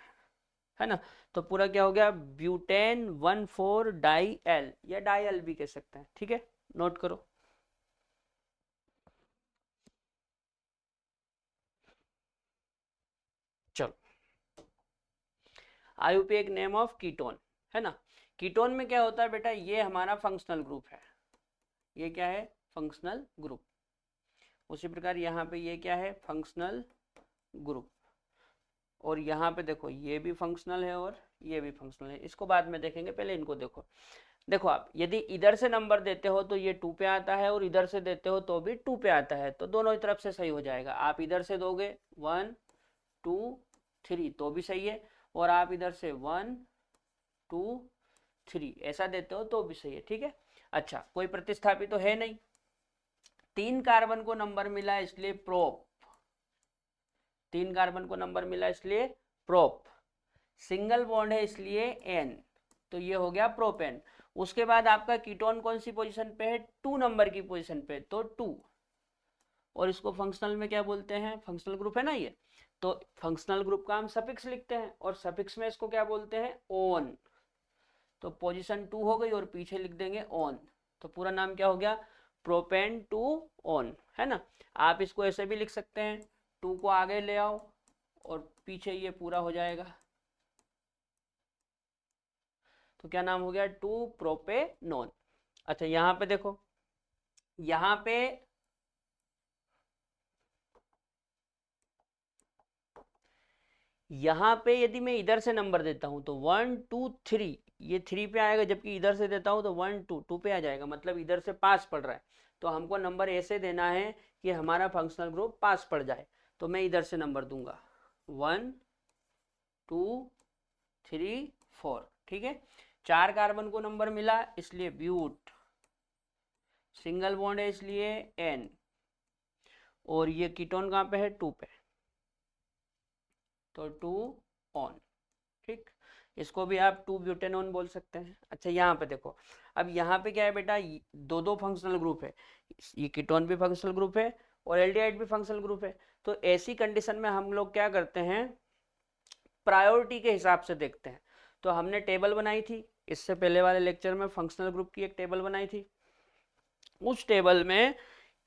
है ना। तो पूरा क्या हो गया, ब्यूटेन 1,4 डाई L, या डाई L भी कह सकते हैं, ठीक है, नोट करो। चलो, IUPAC नेम ऑफ कीटोन, है ना। कीटोन में क्या होता है बेटा, ये हमारा फंक्शनल ग्रुप है, ये क्या है, फंक्शनल ग्रुप। उसी प्रकार यहाँ पे ये क्या है, फंक्शनल ग्रुप, और यहाँ पे देखो ये भी फंक्शनल है और ये भी फंक्शनल है, इसको बाद में देखेंगे, पहले इनको देखो। देखो आप यदि इधर से नंबर देते हो तो ये 2 पे आता है, और इधर से देते हो तो भी 2 पे आता है, तो दोनों ही तरफ से सही हो जाएगा। आप इधर से दोगे 1 2 3 तो भी सही है, और आप इधर से 1 2 3 ऐसा देते हो तो भी सही है, ठीक है। अच्छा, कोई प्रतिस्थापी तो है नहीं, 3 कार्बन को नंबर मिला इसलिए प्रोप, 3 कार्बन को नंबर मिला इसलिए प्रोप, सिंगल बॉन्ड है इसलिए N, तो ये हो गया प्रोपेन। उसके बाद आपका कीटोन कौन सी पोजीशन पे है, 2 नंबर की पोजीशन पे, तो 2, और इसको फंक्शनल में क्या बोलते हैं, फंक्शनल ग्रुप है ना ये, तो फंक्शनल ग्रुप का हम सफिक्स लिखते हैं, और सफिक्स में इसको क्या बोलते हैं, ओन, तो पोजीशन 2 हो गई और पीछे लिख देंगे ऑन, तो पूरा नाम क्या हो गया, प्रोपेन 2 ऑन, है ना। आप इसको ऐसे भी लिख सकते हैं, 2 को आगे ले आओ और पीछे ये पूरा हो जाएगा, तो क्या नाम हो गया, 2 प्रोपेनोन। अच्छा यहाँ पे देखो, यहाँ पे यदि मैं इधर से नंबर देता हूं तो 1 2 3, ये 3 पे आएगा, जबकि इधर से देता हूं तो 1 2 2 पे आ जाएगा, मतलब इधर से पास पड़ रहा है, तो हमको नंबर ऐसे देना है कि हमारा फंक्शनल ग्रुप पास पड़ जाए, तो मैं इधर से नंबर दूंगा 1 2 3 4, ठीक है। 4 कार्बन को नंबर मिला इसलिए ब्यूट, सिंगल बॉन्ड है इसलिए N, और ये कीटोन कहाँ पे है, 2 पे, तो 2 ऑन, ठीक। इसको भी आप 2 ब्यूटेनॉन बोल सकते हैं। अच्छा यहाँ पे देखो, अब यहाँ पे क्या है बेटा, दो फंक्शनल ग्रुप है, ये कीटोन भी फंक्शनल ग्रुप है और एल्डिहाइड भी फंक्शनल ग्रुप है, तो ऐसी कंडीशन में हम लोग क्या करते हैं, प्रायोरिटी के हिसाब से देखते हैं। तो हमने टेबल बनाई थी, इससे पहले वाले लेक्चर में फंक्शनल ग्रुप की एक टेबल बनाई थी, उस टेबल में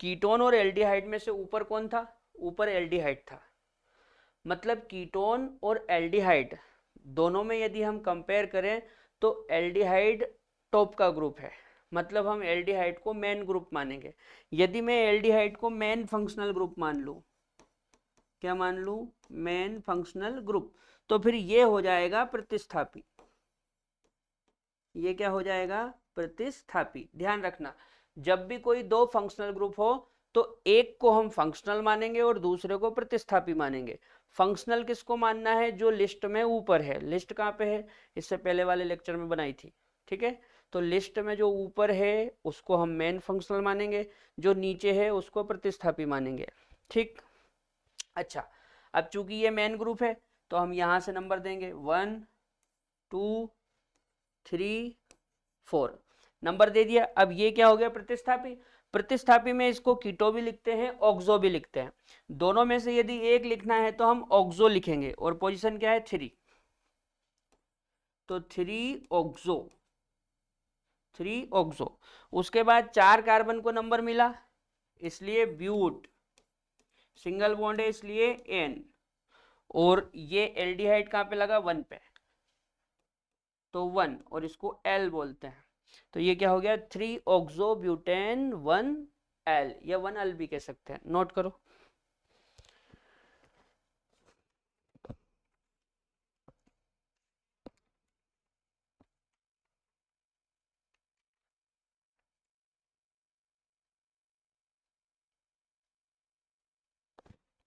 कीटोन और एल्डिहाइड में से ऊपर कौन था, ऊपर एल्डिहाइड था, मतलब कीटोन और एल्डिहाइड दोनों में यदि हम कंपेयर करें तो एल्डिहाइड टॉप का ग्रुप है, मतलब हम एल्डिहाइड को मेन ग्रुप मानेंगे। यदि मैं एल्डिहाइड को मेन फंक्शनल ग्रुप मान लूं, क्या मान लूं, मेन फंक्शनल ग्रुप, तो फिर ये हो जाएगा प्रतिस्थापी, ये क्या हो जाएगा, प्रतिस्थापी। ध्यान रखना, जब भी कोई दो फंक्शनल ग्रुप हो तो एक को हम फंक्शनल मानेंगे और दूसरे को प्रतिस्थापी मानेंगे। फंक्शनल किसको मानना है, जो लिस्ट में ऊपर है, लिस्ट कहाँ पे है, इससे पहले वाले लेक्चर में बनाई थी, ठीक है। तो लिस्ट में जो ऊपर है उसको हम मेन फंक्शनल मानेंगे, जो नीचे है उसको प्रतिस्थापी मानेंगे, ठीक। अच्छा, अब चूंकि ये मेन ग्रुप है तो हम यहां से नंबर देंगे 1 2 3 4, नंबर दे दिया। अब ये क्या हो गया, प्रतिस्थापी। प्रतिस्थापी में इसको कीटो भी लिखते हैं, ऑक्सो भी लिखते हैं, दोनों में से यदि एक लिखना है तो हम ऑक्सो लिखेंगे, और पोजीशन क्या है, 3, तो 3 ऑक्सो, 3 ऑक्सो। उसके बाद 4 कार्बन को नंबर मिला इसलिए ब्यूट, सिंगल बॉन्ड है इसलिए एन, और ये एल्डिहाइड कहाँ पे लगा 1 पे, तो 1, और इसको एल बोलते हैं। तो ये क्या हो गया 3 ऑक्सो ब्यूटेन 1 एल, या 1 एल भी कह सकते हैं, नोट करो।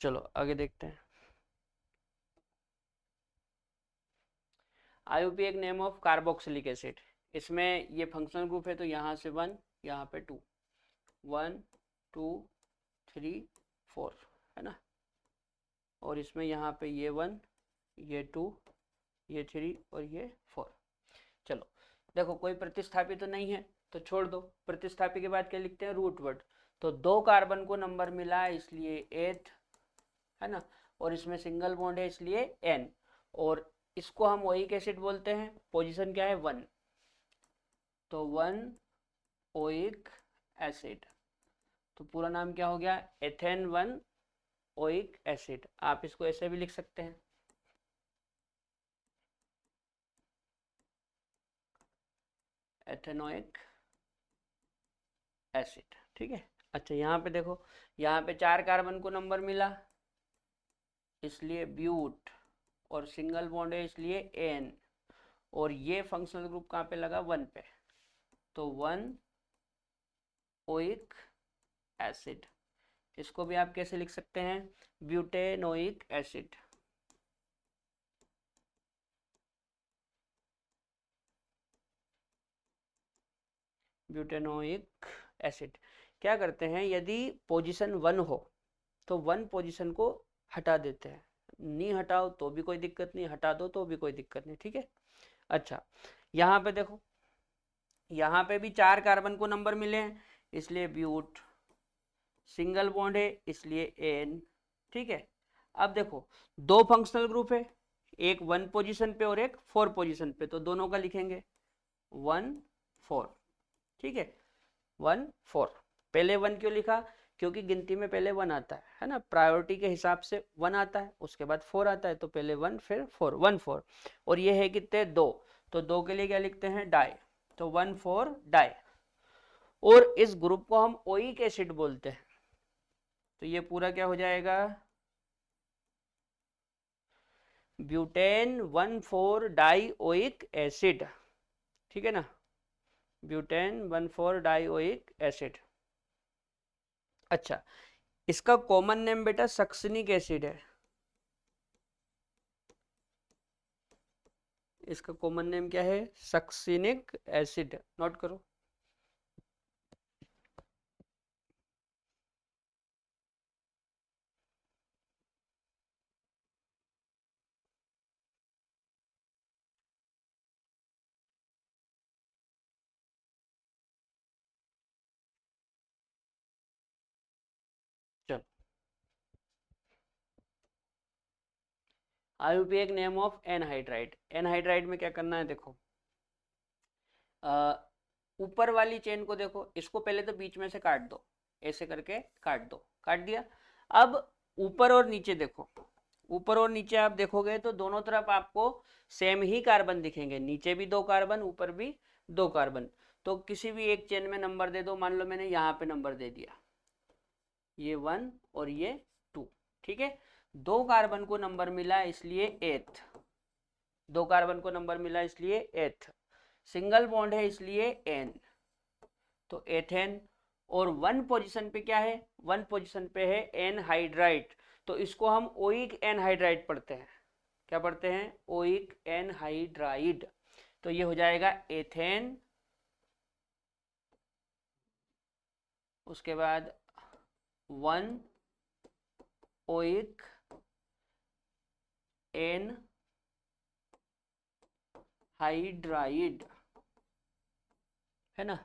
चलो आगे देखते हैं। आईयूपी एक नेम ऑफ कार्बोक्सिलिक एसिड, इसमें ये फंक्शनल ग्रुप है तो यहाँ से 1, यहाँ पे 2, 1 2 3 4 है ना, और इसमें यहाँ पे ये 1, ये 2, ये 3 और ये 4। चलो देखो कोई प्रतिस्थापी तो नहीं है तो छोड़ दो, प्रतिस्थापी के बाद क्या लिखते हैं रूट वर्ड, तो 2 कार्बन को नंबर मिला इसलिए 8 है ना, और इसमें सिंगल बॉन्ड है इसलिए n, और इसको हम ओइक एसिड बोलते हैं, पोजीशन क्या है 1, तो 1 ओइक एसिड, तो पूरा नाम क्या हो गया एथेन 1 ओइक एसिड। आप इसको ऐसे भी लिख सकते हैं, एथेनोइक एसिड, ठीक है। अच्छा यहाँ पे देखो, यहाँ पे 4 कार्बन को नंबर मिला इसलिए ब्यूट, और सिंगल बॉन्ड है इसलिए एन, और ये फंक्शनल ग्रुप कहाँ पे लगा 1 पे, तो 1 ओइक एसिड। इसको भी आप कैसे लिख सकते हैं ब्यूटेनोइक एसिड, ब्यूटेनोइक एसिड। क्या करते हैं यदि पोजीशन 1 हो तो 1 पोजीशन को हटा देते हैं, नहीं हटाओ तो भी कोई दिक्कत नहीं, हटा दो तो भी कोई दिक्कत नहीं, ठीक है। अच्छा यहाँ पे देखो, यहाँ पे भी 4 कार्बन को नंबर मिले हैं इसलिए ब्यूट, सिंगल बॉन्ड है इसलिए एन, ठीक है। अब देखो 2 फंक्शनल ग्रुप है, एक 1 पोजीशन पे और एक 4 पोजीशन पे, तो दोनों का लिखेंगे 1 4, ठीक है 1 4। पहले 1 क्यों लिखा, क्योंकि गिनती में पहले 1 आता है ना, प्रायोरिटी के हिसाब से 1 आता है उसके बाद 4 आता है, तो पहले 1 फिर 4, 1 4। और ये है कितने 2, तो 2 के लिए क्या लिखते हैं डाई, तो 1 4 डाई, और इस ग्रुप को हम ओइक एसिड बोलते हैं, तो ये पूरा क्या हो जाएगा ब्यूटेन 1 4 डाई ओइक एसिड, ठीक है ना, ब्यूटेन 1 4 डाई ओइक एसिड। अच्छा इसका कॉमन नेम बेटा सक्सिनिक एसिड है, इसका कॉमन नेम क्या है सक्सिनिक एसिड, नोट करो। चलो आईयूपी एक नेम ऑफ एनहाइड्राइड, एनहाइड्राइड में क्या करना है देखो, ऊपर वाली चेन को देखो, इसको पहले तो बीच में से काट दो, ऐसे करके काट दो, काट दिया। अब ऊपर और नीचे देखो, ऊपर और नीचे आप देखोगे तो दोनों तरफ आपको सेम ही कार्बन दिखेंगे, नीचे भी 2 कार्बन ऊपर भी 2 कार्बन, तो किसी भी एक चेन में नंबर दे दो, मान लो मैंने यहाँ पे नंबर दे दिया ये 1 और ये 2, ठीक है। 2 कार्बन को नंबर मिला इसलिए 8, 2 कार्बन को नंबर मिला इसलिए 8, सिंगल बॉन्ड है इसलिए n, तो एथेन, और 1 पोजीशन पे क्या है 1 पोजीशन पे है एनहाइड्राइड, तो इसको हम ओइक एनहाइड्राइड पढ़ते हैं, क्या पढ़ते हैं ओइक एनहाइड्राइड, तो ये हो जाएगा एथेन, उसके बाद 1 ओइक एन हाइड्राइड, है ना।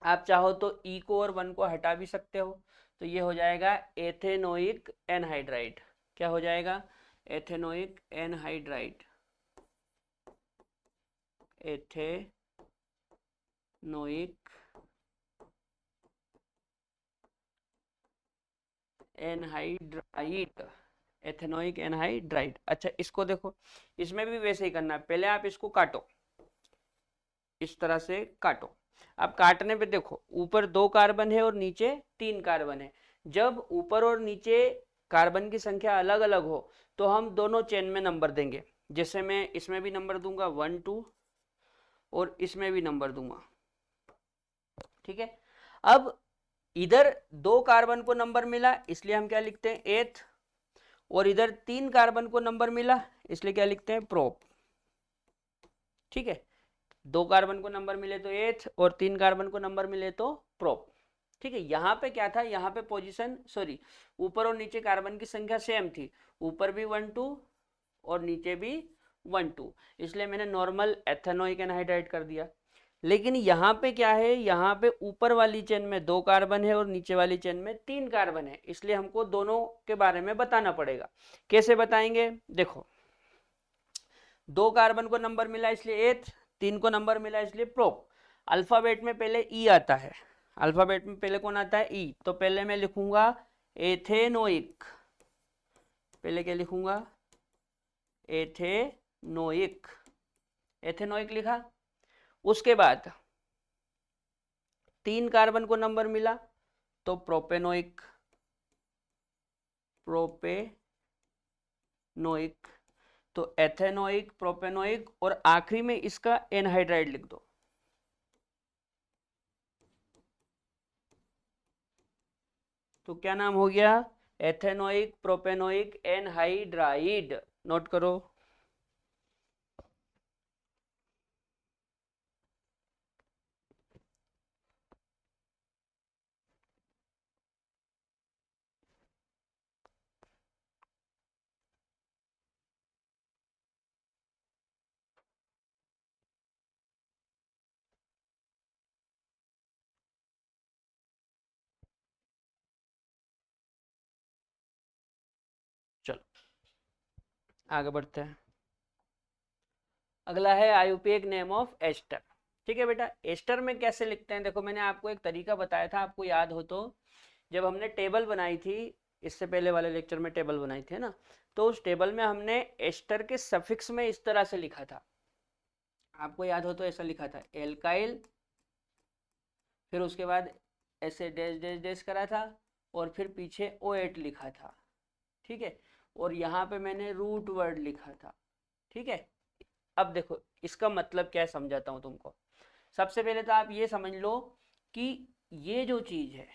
आप चाहो तो ई को और 1 को हटा भी सकते हो, तो ये हो जाएगा एथेनोइक एनहाइड्राइड, क्या हो जाएगा ethanoic anhydride, ethanoic anhydride, ethanoic anhydride. अच्छा इसको देखो, इसमें भी वैसे ही करना है, पहले आप इसको काटो, इस तरह से काटो। अब काटने पे देखो ऊपर 2 कार्बन है और नीचे 3 कार्बन है। जब ऊपर और नीचे कार्बन की संख्या अलग अलग हो तो हम दोनों चेन में नंबर देंगे। जैसे मैं इसमें भी नंबर दूंगा 1 2 और इसमें भी नंबर दूंगा, ठीक है। अब इधर 2 कार्बन को नंबर मिला इसलिए हम क्या लिखते हैं एथ, और इधर 3 कार्बन को नंबर मिला इसलिए क्या लिखते हैं प्रोप, ठीक है। 2 कार्बन को नंबर मिले तो एथ और 3 कार्बन को नंबर मिले तो प्रोप, ठीक है। यहाँ पे क्या था, यहाँ पे पोजीशन सॉरी ऊपर और नीचे कार्बन की संख्या सेम थी, ऊपर भी 1 2 और नीचे भी 1 2, इसलिए मैंने नॉर्मल एथेनोइक एनहाइड्राइड कर दिया। लेकिन यहाँ पे क्या है, यहाँ पे ऊपर वाली चेन में 2 कार्बन है और नीचे वाली चेन में 3 कार्बन है, इसलिए हमको दोनों के बारे में बताना पड़ेगा। कैसे बताएंगे, देखो 2 कार्बन को नंबर मिला इसलिए एथ, 3 को नंबर मिला इसलिए प्रोप। अल्फाबेट में पहले ई आता है, अल्फाबेट में पहले कौन आता है ई, तो पहले मैं लिखूंगा एथेनोइक, पहले क्या लिखूंगा एथेनोइक, एथेनोइक लिखा। उसके बाद 3 कार्बन को नंबर मिला तो प्रोपेनोइक, प्रोपेनोइक, तो एथेनोइक प्रोपेनोइक और आखिरी में इसका एनहाइड्राइड लिख दो। तो क्या नाम हो गया, एथेनोइक प्रोपेनोइक एनहाइड्राइड। नोट करो। चलो आगे बढ़ते हैं। अगला है आयुर्वेदिक नेम ऑफ एस्टर, ठीक है बेटा। एस्टर में कैसे लिखते हैं, देखो मैंने आपको एक तरीका बताया था, आपको याद हो तो, जब हमने टेबल बनाई थी, इससे पहले वाले लेक्चर में टेबल बनाई थी ना, तो उस टेबल में हमने एस्टर के सफिक्स में इस तरह से लिखा था, आपको याद हो तो ऐसा लिखा था एल्काइल, फिर उसके बाद ऐसे डैश डैश डैश करा था और फिर पीछे O8 लिखा था, ठीक है। और यहाँ पे मैंने रूट वर्ड लिखा था, ठीक है। अब देखो इसका मतलब क्या है समझाता हूँ तुमको। सबसे पहले तो आप ये समझ लो कि ये जो चीज है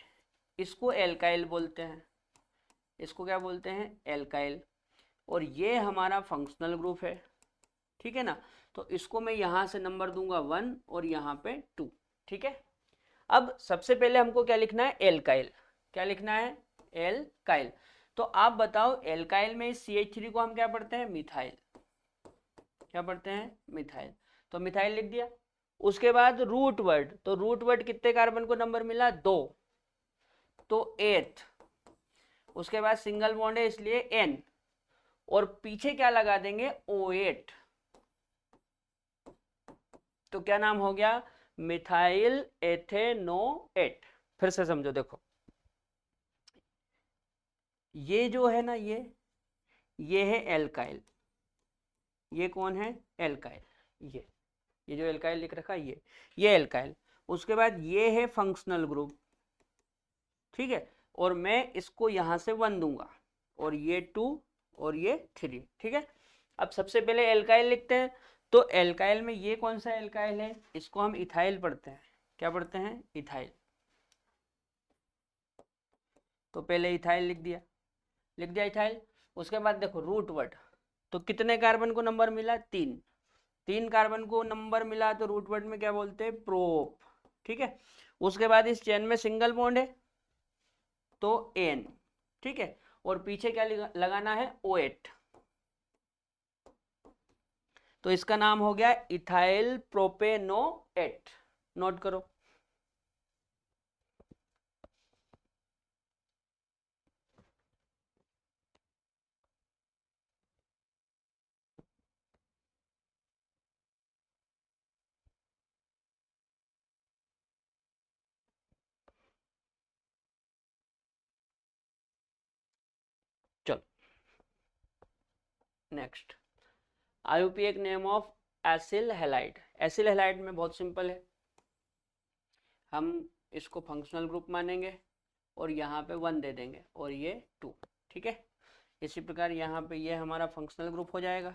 इसको एल्काइल बोलते हैं, इसको क्या बोलते हैं एल्काइल, और ये हमारा फंक्शनल ग्रुप है, ठीक है ना। तो इसको मैं यहां से नंबर दूंगा 1 और यहाँ पे 2, ठीक है। अब सबसे पहले हमको क्या लिखना है एल्काइल, क्या लिखना है एल्काइल। तो आप बताओ एल्काइल में इस CH3 को हम क्या पढ़ते हैं मिथाइल, क्या पढ़ते हैं मिथाइल, तो मिथाइल लिख दिया। उसके बाद रूट वर्ड, तो रूट वर्ड कितने कार्बन को नंबर मिला 2, तो 8। उसके बाद सिंगल बॉन्ड है इसलिए N, और पीछे क्या लगा देंगे O8, तो क्या नाम हो गया मिथाइल एथेनोएट। फिर से समझो, देखो ये जो है ना ये है एल्काइल, ये कौन है एल्काइल, ये जो एल्काइल लिख रखा है ये एल्काइल। उसके बाद ये है फंक्शनल ग्रुप, ठीक है, और मैं इसको यहां से 1 दूंगा और ये 2 और ये 3, ठीक है। अब सबसे पहले एल्काइल लिखते हैं, तो एल्काइल में ये कौन सा एल्काइल है, इसको हम इथाइल पढ़ते हैं, क्या पढ़ते हैं इथाइल। तो पहले इथाइल लिख दिया इथाइल। उसके बाद देखो रूट वर्ड, तो कितने कार्बन को नंबर मिला 3, 3 कार्बन को नंबर मिला तो रूट वर्ड में क्या बोलते हैं प्रोप, ठीक है। उसके बाद इस चेन में सिंगल बॉन्ड है तो एन, ठीक है, और पीछे क्या लगाना है O8, तो इसका नाम हो गया इथाइल प्रोपेनोएट। नोट करो। Next, IUPAC name of acyl halide. Acyl halide में बहुत सिंपल है, हम इसको फंक्शनल ग्रुप मानेंगे और यहाँ पे 1 दे देंगे और ये 2, ठीक है। इसी प्रकार यहाँ पे ये हमारा फंक्शनल ग्रुप हो जाएगा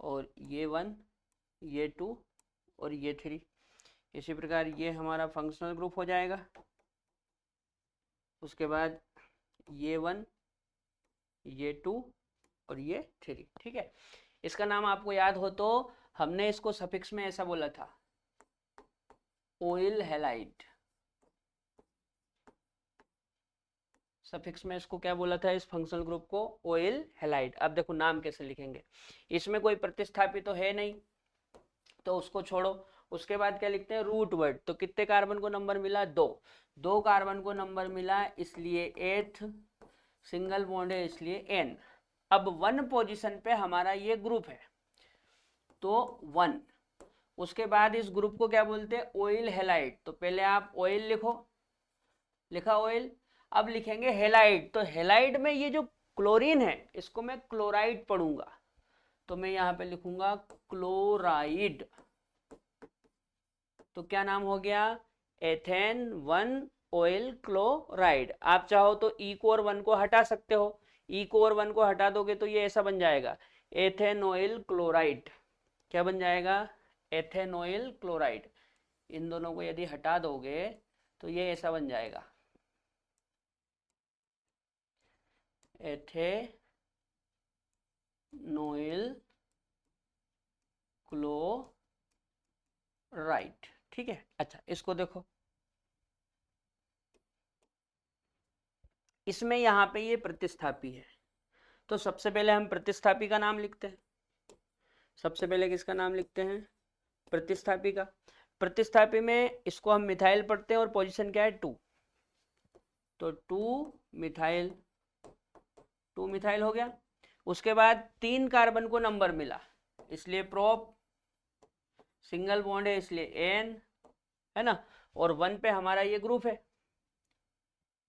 और ये 1, ये 2 और ये 3। इसी प्रकार ये हमारा फंक्शनल ग्रुप हो जाएगा, उसके बाद ये 1, ये 2 और ये 3, ठीक है। इसका नाम आपको याद हो तो हमने इसको सफिक्स में ऐसा बोला था, ऑयल हैलाइड। सफिक्स में इसको क्या बोला था, इस फंक्शनल ग्रुप को, ऑयल हैलाइड। अब देखो नाम कैसे लिखेंगे, इसमें कोई प्रतिस्थापी तो है नहीं तो उसको छोड़ो। उसके बाद क्या लिखते हैं, रूट वर्ड। तो कितने कार्बन को नंबर मिला, 2 कार्बन को नंबर मिला, इसलिए 8th, सिंगल बॉन्ड है इसलिए n। अब 1 पोजीशन पे हमारा ये ग्रुप है तो 1। उसके बाद इस ग्रुप को क्या बोलते हैं, ऑयल हैलाइड। तो पहले आप ऑयल लिखो, लिखा ऑयल। अब लिखेंगे हैलाइड। तो हैलाइड में ये जो क्लोरीन है इसको मैं क्लोराइड पढ़ूंगा, तो मैं यहाँ पे लिखूंगा क्लोराइड। तो क्या नाम हो गया, एथेन 1 ऑयल क्लोराइड। आप चाहो तो ई को और 1 को हटा सकते हो, ई को और 1 को हटा दोगे तो ये ऐसा बन जाएगा, एथेनॉइल क्लोराइड। क्या बन जाएगा, एथेनॉइल क्लोराइड। इन दोनों को यदि हटा दोगे तो ये ऐसा बन जाएगा, एथेनॉइल क्लोराइड, ठीक है। अच्छा इसको देखो, इसमें यहाँ पे ये प्रतिस्थापी है, तो सबसे पहले हम प्रतिस्थापी का नाम लिखते हैं। सबसे पहले किसका नाम लिखते हैं, प्रतिस्थापी का। प्रतिस्थापी में इसको हम मिथाइल पढ़ते हैं और पोजीशन क्या है, 2। तो 2 मिथाइल, 2 मिथाइल हो गया। उसके बाद 3 कार्बन को नंबर मिला इसलिए प्रोप, सिंगल बॉन्ड है इसलिए एन, है ना। और 1 पे हमारा ये ग्रुप है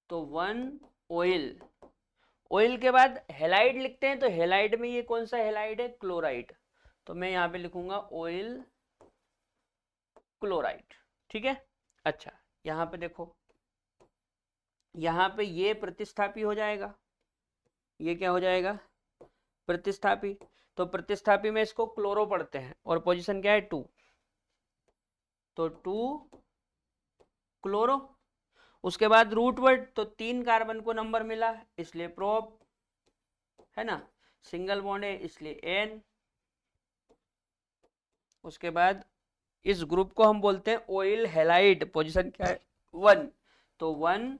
तो 1 ऑयल। ऑयल के बाद हैलाइड लिखते हैं, तो हैलाइड में ये कौन सा हैलाइड है, क्लोराइड। तो मैं यहाँ पे लिखूंगा ऑयल क्लोराइड, ठीक है। अच्छा यहाँ पे देखो, यहाँ पे ये प्रतिस्थापी हो जाएगा, ये क्या हो जाएगा, प्रतिस्थापी। तो प्रतिस्थापी में इसको क्लोरो पढ़ते हैं और पोजीशन क्या है, 2। तो 2 क्लोरो। उसके बाद रूट वर्ड, तो 3 कार्बन को नंबर मिला इसलिए प्रोप, है ना, सिंगल बॉन्ड है इसलिए एन। उसके बाद इस ग्रुप को हम बोलते हैं ऑयल हैलाइड, पोजीशन क्या है, 1। तो 1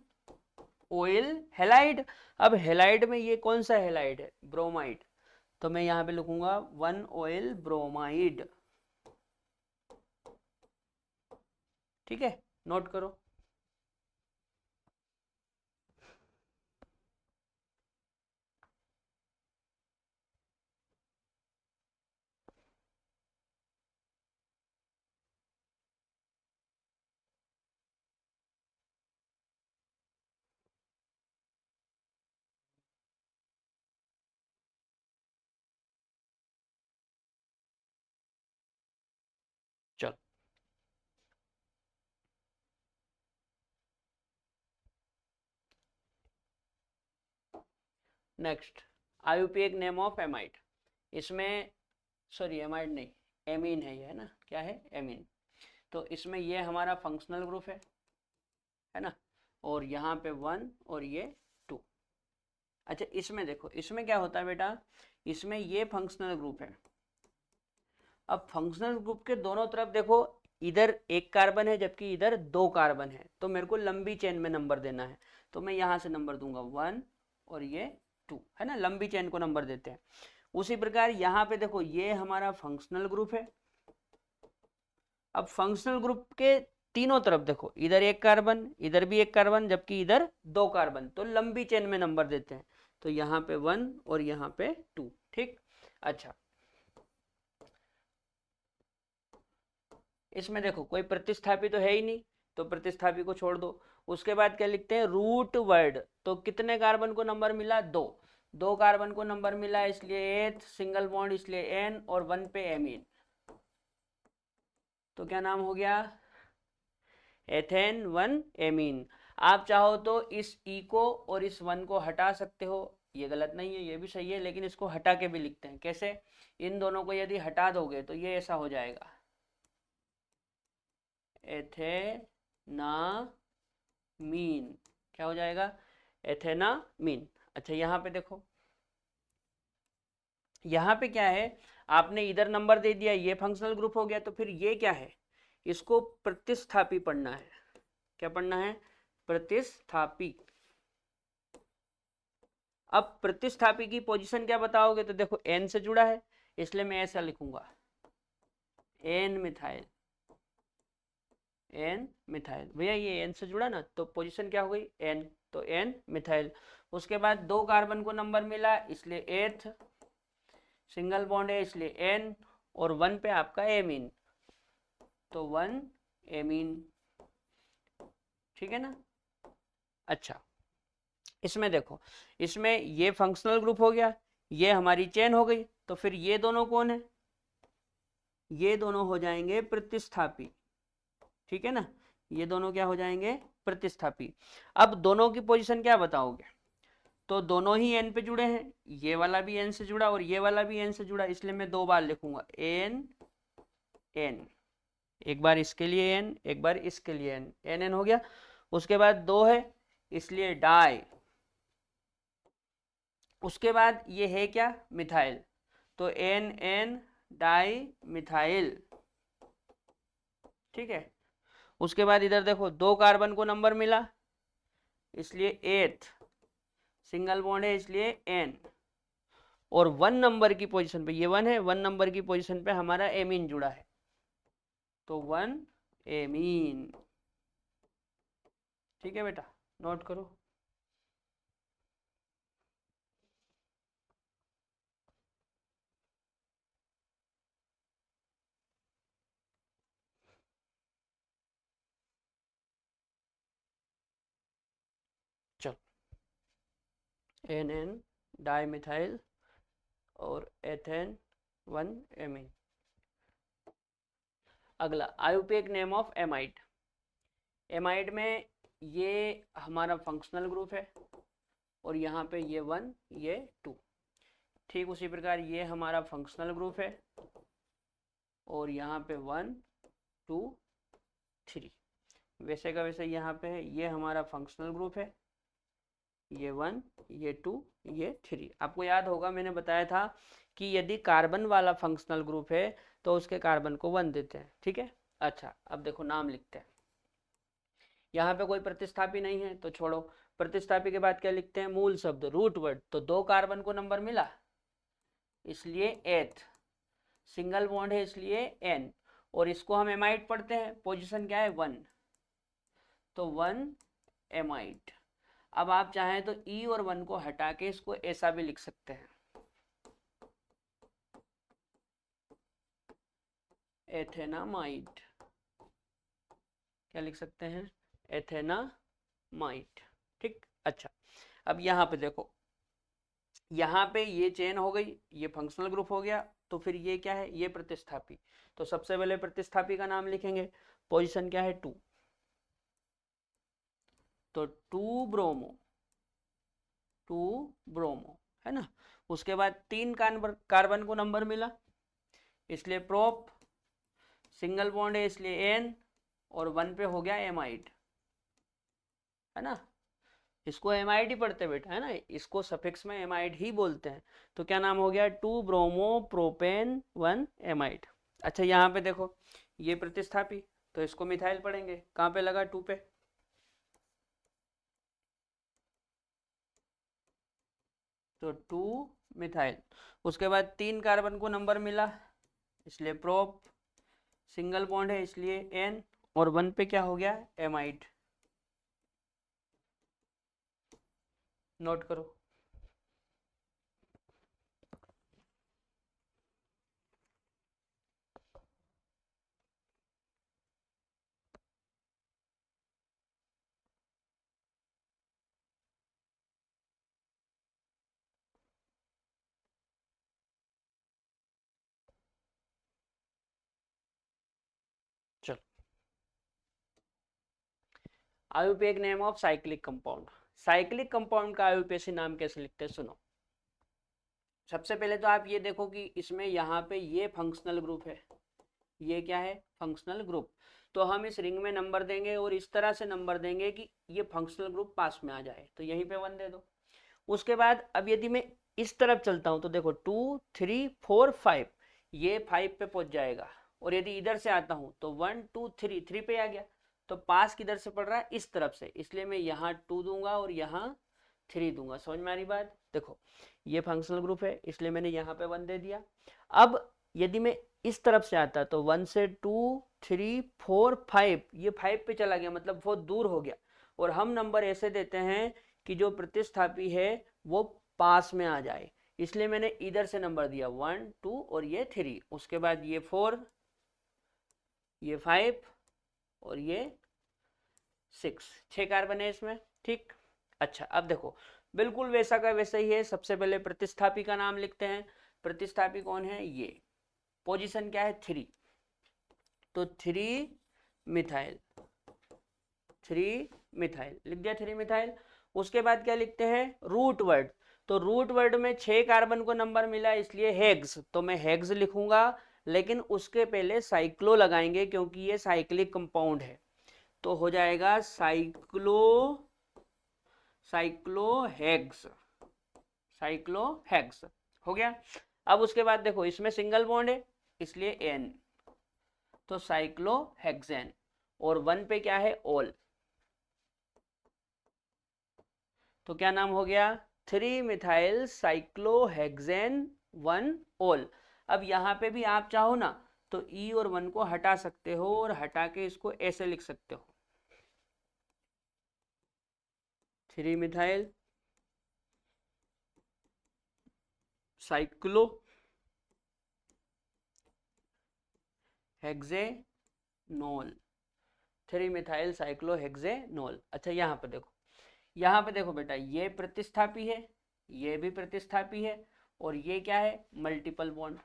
ऑयल हैलाइड। अब हैलाइड में ये कौन सा हैलाइड है, ब्रोमाइड। तो मैं यहाँ पे लिखूंगा 1 ऑयल ब्रोमाइड, ठीक है, नोट करो। चलो next, IUPAC name of amide. इसमें, सॉरी एमाइड नहीं, एमीन है ये, है ना, क्या है, एमीन। तो इसमें ये हमारा फंक्शनल ग्रुप है ना, और यहाँ पे 1 और ये 2। अच्छा इसमें देखो, इसमें क्या होता है बेटा, इसमें ये फंक्शनल ग्रुप है। अब फंक्शनल ग्रुप के दोनों तरफ देखो, इधर 1 कार्बन है जबकि इधर 2 कार्बन है, तो मेरे को लंबी चेन में नंबर देना है। तो मैं यहाँ से नंबर दूंगा 1 और ये 2, है ना, लंबी चेन को नंबर देते हैं। उसी प्रकार यहाँ पे देखो, ये हमारा फंक्शनल ग्रुप है। अब फंक्शनल ग्रुप के तीनों तरफ देखो, इधर 1 कार्बन, इधर भी 1 कार्बन, जबकि इधर 2 कार्बन, तो लंबी चेन में नंबर देते हैं। तो यहाँ पे 1 और यहाँ पे 2, ठीक। अच्छा इसमें देखो कोई प्रतिस्थापी तो है ही नहीं, तो प्रतिस्थापी को छोड़ दो। उसके बाद क्या लिखते हैं, रूट वर्ड। तो कितने कार्बन को नंबर मिला, 2। दो कार्बन को नंबर मिला इसलिए एथ, सिंगल बॉन्ड इसलिए एन, और 1 पे एमीन। तो क्या नाम हो गया? Ethane 1 amine. आप चाहो तो इस ई को और इस 1 को हटा सकते हो, ये गलत नहीं है, ये भी सही है, लेकिन इसको हटा के भी लिखते हैं। कैसे? इन दोनों को यदि हटा दोगे तो ये ऐसा हो जाएगा, एथेनामीन। क्या हो जाएगा? एथेनामीन। अच्छा यहाँ पे देखो, यहाँ पे क्या है, आपने इधर नंबर दे दिया, ये फंक्शनल ग्रुप हो गया, तो फिर ये क्या है, इसको प्रतिस्थापी पढ़ना है। क्या पढ़ना है? प्रतिस्थापी। अब प्रतिस्थापी की पोजीशन क्या बताओगे, तो देखो एन से जुड़ा है इसलिए मैं ऐसा लिखूंगा, एन मिथाइल। एन मिथाइल, भैया ये एन से जुड़ा ना, तो पोजीशन क्या हो गई? एन, तो एन मिथाइल। उसके बाद दो कार्बन को नंबर मिला इसलिए एथ, सिंगल बॉन्ड है इसलिए एन, और 1 पे आपका एमीन, तो 1 एमीन। ठीक है ना? अच्छा, इसमें देखो, इसमें ये फंक्शनल ग्रुप हो गया, ये हमारी चेन हो गई, तो फिर ये दोनों कौन है? ये दोनों हो जाएंगे प्रतिस्थापी। ठीक है ना? ये दोनों क्या हो जाएंगे? प्रतिस्थापी। अब दोनों की पोजीशन क्या बताओगे? तो दोनों ही एन पे जुड़े हैं, ये वाला भी एन से जुड़ा और ये वाला भी एन से जुड़ा, इसलिए मैं दो बार लिखूंगा एन एन, एक बार इसके लिए एन, एक बार इसके लिए एन, एन एन हो गया। उसके बाद दो है इसलिए डाई, उसके बाद ये है क्या? मिथाइल, तो एन एन डाई मिथाइल। ठीक है? उसके बाद इधर देखो, दो कार्बन को नंबर मिला इसलिए एथ, सिंगल बॉन्ड है इसलिए एन, और 1 नंबर की पोजीशन पे, ये 1 है, 1 नंबर की पोजीशन पे हमारा एमीन जुड़ा है, तो 1 एमीन। ठीक है बेटा, नोट करो। चलो, एन एन डाई मिथाइल और एथेन 1 एमीन। अगला, IUPAC name of amide. Amide में ये हमारा फंक्शनल ग्रुप है, और यहाँ पे ये 1 ये 2। ठीक उसी प्रकार ये हमारा फंक्शनल ग्रुप है, और यहाँ पे 1 2 3। वैसे का वैसे यहाँ पे है, ये हमारा फंक्शनल ग्रुप है, ये 1 ये 2 ये 3। आपको याद होगा मैंने बताया था कि यदि कार्बन वाला फंक्शनल ग्रुप है तो उसके कार्बन को 1 देते हैं। ठीक है? अच्छा, अब देखो नाम लिखते हैं। यहाँ पे कोई प्रतिस्थापी नहीं है तो छोड़ो, प्रतिस्थापी के बाद क्या लिखते हैं? मूल शब्द, रूट वर्ड। तो दो कार्बन को नंबर मिला इसलिए एथ, सिंगल बॉन्ड है इसलिए एन, और इसको हम एमाइड पढ़ते हैं, पोजीशन क्या है? 1, तो 1 एमाइड। अब आप चाहें तो ई और 1 को हटा के इसको ऐसा भी लिख सकते हैं, एथेनामाइड। क्या लिख सकते हैं? एथेनामाइड। ठीक। अच्छा, अब यहाँ पे देखो, यहाँ पे ये चेन हो गई, ये फंक्शनल ग्रुप हो गया, तो फिर ये क्या है? ये प्रतिस्थापी। तो सबसे पहले प्रतिस्थापी का नाम लिखेंगे, पोजीशन क्या है? 2, तो 2 ब्रोमो, 2 ब्रोमो, है ना? उसके बाद 3 कार्बन को नंबर मिला इसलिए प्रोप, सिंगल बॉन्ड है इसलिए एन, और 1 पे हो गया एमाइड, है ना? इसको एमाइड ही पढ़ते बेटा, है ना? इसको सफिक्स में एमाइड ही बोलते हैं। तो क्या नाम हो गया? 2 ब्रोमो प्रोपेन 1 एमाइड। अच्छा, यहाँ पे देखो, ये प्रतिस्थापी, तो इसको मिथाइल पढ़ेंगे। कहाँ पे लगा? 2 पे, तो 2 मिथाइल। उसके बाद 3 कार्बन को नंबर मिला इसलिए प्रोप, सिंगल बॉन्ड है इसलिए एन, और 1 पे क्या हो गया? एमाइड। नोट करो। IUPAC name of cyclic compound. Cyclic compound का आयुपेसी नाम कैसे लिखते हैं सुनो। सबसे पहले तो आप ये देखो कि इसमें यहाँ पे ये फंक्शनल ग्रुप है, ये क्या है, फंक्शनल ग्रुप। तो हम इस रिंग में नंबर देंगे और इस तरह से नंबर देंगे कि ये फंक्शनल ग्रुप पास में आ जाए, तो यहीं पे 1 दे दो। उसके बाद अब यदि मैं इस तरफ चलता हूं तो देखो 2 3 4 5, ये 5 पे पहुंच जाएगा। और यदि इधर से आता हूं तो 1 2 3 3 पे आ गया। तो पास किधर से पड़ रहा है, इस तरफ से, इसलिए मैं यहाँ 2 दूंगा और यहाँ 3 दूंगा। समझ में आ रही बात। देखो ये फंक्शनल ग्रुप है इसलिए मैंने यहाँ पे 1 दे दिया। अब यदि मैं इस तरफ से आता तो 1 से 2 3 4 5, ये 5 पे चला गया, मतलब बहुत दूर हो गया। और हम नंबर ऐसे देते हैं कि जो प्रतिस्थापी है वो पास में आ जाए, इसलिए मैंने इधर से नंबर दिया 1 2 और ये 3। उसके बाद ये 4, ये 5 और ये 6, 6 कार्बन है इसमें। ठीक, अच्छा अब देखो बिल्कुल वैसा का वैसा ही है। सबसे पहले प्रतिस्थापी का नाम लिखते हैं। प्रतिस्थापी कौन है, ये पोजीशन क्या है 3, तो 3 मिथाइल, 3 मिथाइल लिख दिया, 3 मिथाइल। उसके बाद क्या लिखते हैं, रूट वर्ड। तो रूट वर्ड में 6 कार्बन को नंबर मिला इसलिए हेक्स, तो मैं हेक्स लिखूंगा, लेकिन उसके पहले साइक्लो लगाएंगे क्योंकि ये साइक्लिक कंपाउंड है। तो हो जाएगा साइक्लोहेक्स, साइक्लोहेक्स हो गया। अब उसके बाद देखो इसमें सिंगल बॉन्ड है इसलिए एन, तो साइक्लोहेक्सेन। और 1 पे क्या है, ओल, तो क्या नाम हो गया, 3 मिथाइल साइक्लोहेक्सेन 1 ओल। अब यहाँ पे भी आप चाहो ना तो ई और 1 को हटा सकते हो और हटा के इसको ऐसे लिख सकते हो, 3 मिथाइल साइक्लो हेक्सेनोल, 3 मिथाइल साइक्लो हेक्सेनोल। अच्छा यहाँ पे देखो बेटा, ये प्रतिस्थापी है, ये भी प्रतिस्थापी है, और ये क्या है, मल्टीपल बॉन्ड।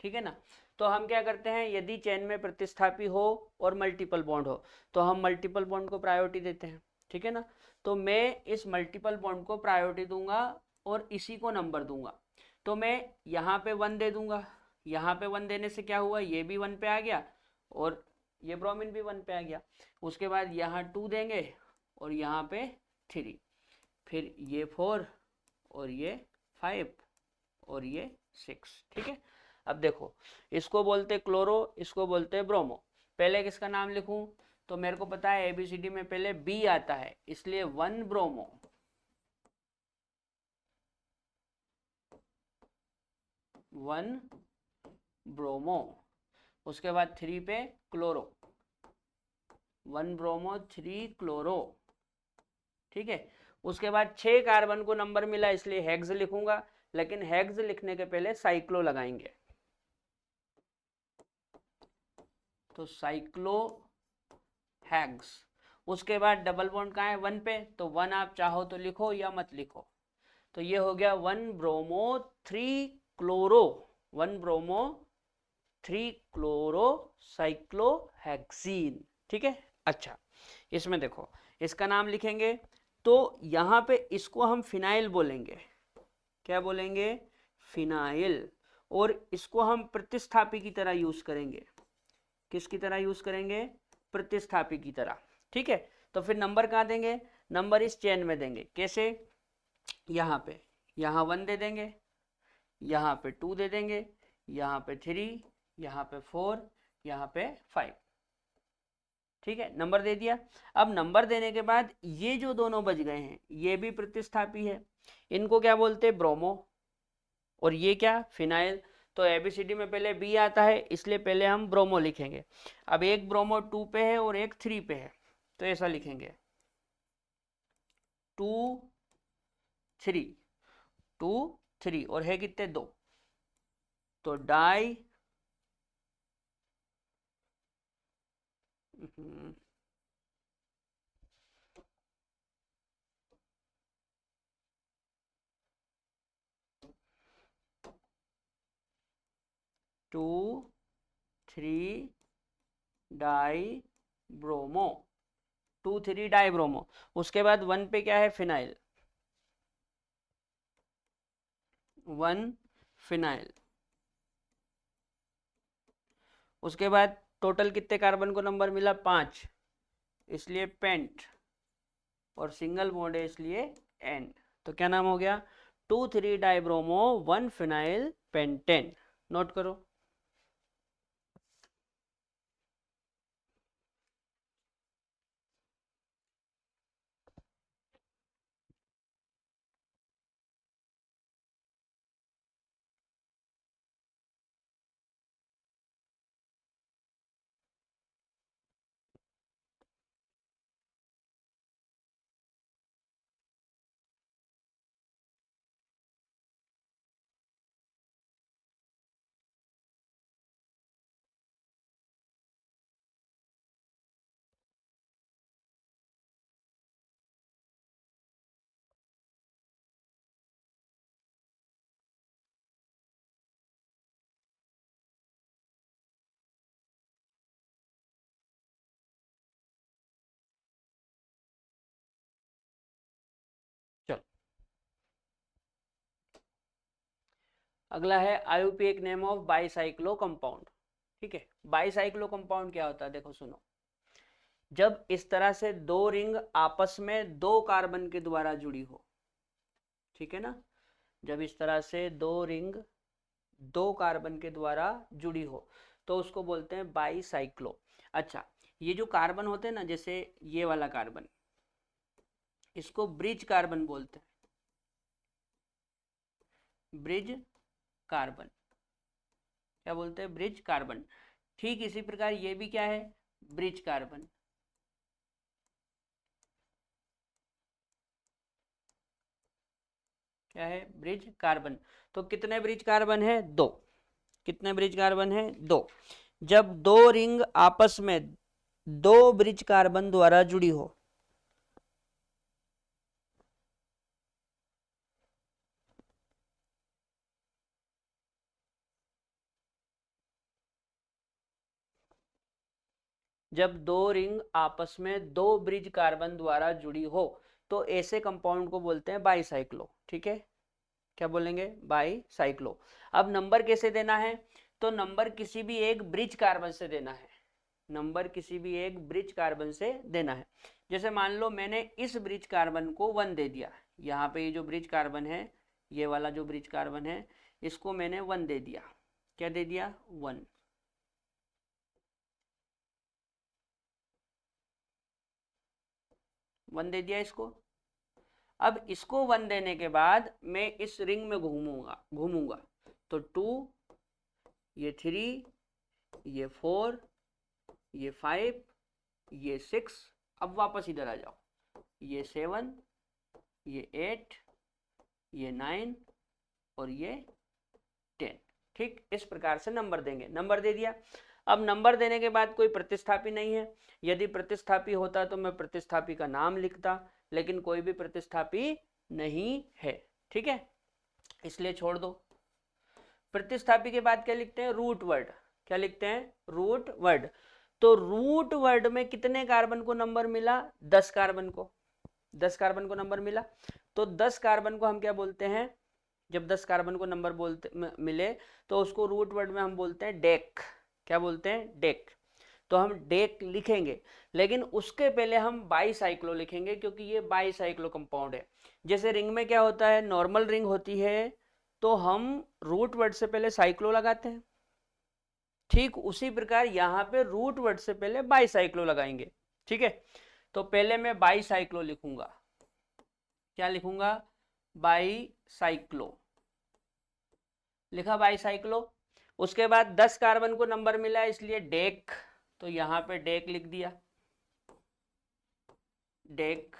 ठीक है ना। तो हम क्या करते हैं, यदि चेन में प्रतिस्थापी हो और मल्टीपल बॉन्ड हो तो हम मल्टीपल बॉन्ड को प्रायोरिटी देते हैं। ठीक है ना। तो मैं इस मल्टीपल बॉन्ड को प्रायोरिटी दूंगा और इसी को नंबर दूंगा। तो मैं यहाँ पे 1 दे दूंगा, यहाँ पे 1 देने से क्या हुआ, ये भी 1 पे आ गया और ये ब्रोमीन भी 1 पे आ गया। उसके बाद यहाँ 2 देंगे और यहाँ पे 3, फिर ये 4 और ये 5 और ये 6। ठीक है। अब देखो इसको बोलते क्लोरो, इसको बोलते ब्रोमो। पहले किसका नाम लिखूं, तो मेरे को पता है एबीसीडी में पहले बी आता है इसलिए 1 ब्रोमो, 1 ब्रोमो। उसके बाद 3 पे क्लोरो, 1 ब्रोमो 3 क्लोरो। ठीक है। उसके बाद 6 कार्बन को नंबर मिला इसलिए हेक्स लिखूंगा, लेकिन हेक्स लिखने के पहले साइक्लो लगाएंगे, तो साइक्लो हेक्स। उसके बाद डबल बॉन्ड कहाँ है, 1 पे, तो 1 आप चाहो तो लिखो या मत लिखो। तो ये हो गया 1 bromo 3 chloro, 1 bromo 3 chloro cyclohexene. ठीक है। अच्छा इसमें देखो इसका नाम लिखेंगे, तो यहाँ पे इसको हम फिनाइल बोलेंगे। क्या बोलेंगे, फिनाइल। और इसको हम प्रतिस्थापी की तरह यूज करेंगे। किसकी तरह यूज करेंगे, प्रतिस्थापी की तरह। ठीक है। तो फिर नंबर कहाँ देंगे, नंबर इस चेन में देंगे। कैसे, यहाँ पे, यहाँ 1 दे देंगे, यहाँ पे 2 दे देंगे, यहाँ पे 3, यहाँ पे 4, यहाँ पे 5। ठीक है, नंबर दे दिया। अब नंबर देने के बाद ये जो दोनों बच गए हैं ये भी प्रतिस्थापी है, इनको क्या बोलते हैं, ब्रोमो। और ये क्या, फिनाइल। तो एबीसीडी में पहले बी आता है इसलिए पहले हम ब्रोमो लिखेंगे। अब एक ब्रोमो 2 पे है और एक 3 पे है, तो ऐसा लिखेंगे 2 3, 2 3, और है कितने, 2, तो डाई 2 3 डाई ब्रोमो। 2,3 डाइब्रोमो। उसके बाद 1 पे क्या है, फिनाइल, 1 फिनाइल। उसके बाद टोटल कितने कार्बन को नंबर मिला, 5, इसलिए पेंट, और सिंगल बॉन्ड है इसलिए एन। तो क्या नाम हो गया, 2,3 डाइब्रोमो 1 फिनाइल पेंटेन। नोट करो। चलो अगला है आईयूपीए नेम ऑफ बाईसाइक्लो कंपाउंड। ठीक है, बाईसाइक्लो कंपाउंड क्या होता है, देखो सुनो। जब इस तरह से दो रिंग आपस में दो कार्बन के द्वारा जुड़ी हो, ठीक है ना, जब इस तरह से दो रिंग दो कार्बन के द्वारा जुड़ी हो तो उसको बोलते हैं बाईसाइक्लो। अच्छा, ये जो कार्बन होते हैं ना, जैसे ये वाला कार्बन, इसको ब्रिज कार्बन बोलते हैं, ब्रिज कार्बन। क्या बोलते हैं, ब्रिज कार्बन। ठीक इसी प्रकार ये भी क्या है, ब्रिज कार्बन। क्या है, ब्रिज कार्बन। तो कितने ब्रिज कार्बन है, 2। कितने ब्रिज कार्बन है, 2। जब दो रिंग आपस में दो ब्रिज कार्बन द्वारा जुड़ी हो, जब दो रिंग आपस में दो ब्रिज कार्बन द्वारा जुड़ी हो तो ऐसे कंपाउंड को बोलते हैं बाईसाइक्लो। ठीक है, क्या बोलेंगे, बाईसाइक्लो। अब नंबर कैसे देना है, तो नंबर किसी भी एक ब्रिज कार्बन से देना है, नंबर किसी भी एक ब्रिज कार्बन से देना है। जैसे मान लो मैंने इस ब्रिज कार्बन को 1 दे दिया, यहाँ पे ये जो ब्रिज कार्बन है, ये वाला जो ब्रिज कार्बन है, इसको मैंने 1 दे दिया। क्या दे दिया, 1। 1 दे दिया इसको। अब इसको 1 देने के बाद मैं इस रिंग में घूमूंगा घूमूंगा, तो 2, ये 3, ये 4, ये 5, ये 6। अब वापस इधर आ जाओ, ये 7, ये 8, ये 9 और ये 10। ठीक, इस प्रकार से नंबर देंगे। नंबर दे दिया। अब नंबर देने के बाद कोई प्रतिस्थापी नहीं है, यदि प्रतिस्थापी होता तो मैं प्रतिस्थापी का नाम लिखता, लेकिन कोई भी प्रतिस्थापी नहीं है। ठीक है, इसलिए छोड़ दो। प्रतिस्थापी के बाद क्या लिखते हैं, रूट वर्ड। क्या लिखते हैं, रूट वर्ड। तो रूट वर्ड में कितने कार्बन को नंबर मिला, 10 कार्बन को। 10 कार्बन को नंबर मिला। तो 10 कार्बन को हम क्या बोलते हैं, जब 10 कार्बन को नंबर बोलते मिले तो उसको रूट वर्ड में हम बोलते हैं डेक। क्या बोलते हैं, डेक। तो हम डेक लिखेंगे, लेकिन उसके पहले हम बाईसाइक्लो लिखेंगे, क्योंकि ये बाईसाइक्लो कंपाउंड है। जैसे रिंग में क्या होता है, नॉर्मल रिंग होती है तो हम रूट वर्ड से पहले साइक्लो लगाते हैं, ठीक उसी प्रकार यहाँ पे रूट वर्ड से पहले बाईसाइक्लो लगाएंगे। ठीक है, तो पहले मैं बाईसाइक्लो लिखूंगा। क्या लिखूंगा, बाईसाइक्लो। लिखा बाईसाइक्लो। उसके बाद 10 कार्बन को नंबर मिला इसलिए डेक, तो यहाँ पे डेक लिख दिया, डेक।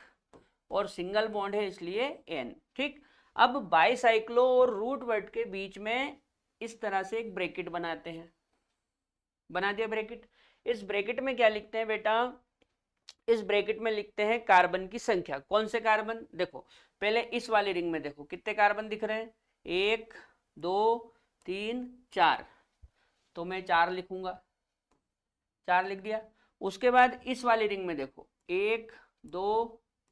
और सिंगल बॉन्ड है इसलिए एन। ठीक, अब बाईसाइक्लो और रूट वर्ड के बीच में इस तरह से एक ब्रैकेट बनाते हैं। बना दिया ब्रैकेट। इस ब्रैकेट में क्या लिखते हैं बेटा, इस ब्रैकेट में लिखते हैं कार्बन की संख्या। कौन से कार्बन, देखो पहले इस वाली रिंग में देखो कितने कार्बन दिख रहे हैं, 1 2 3 4, तो मैं 4 लिखूंगा, 4 लिख दिया। उसके बाद इस वाली रिंग में देखो 1 2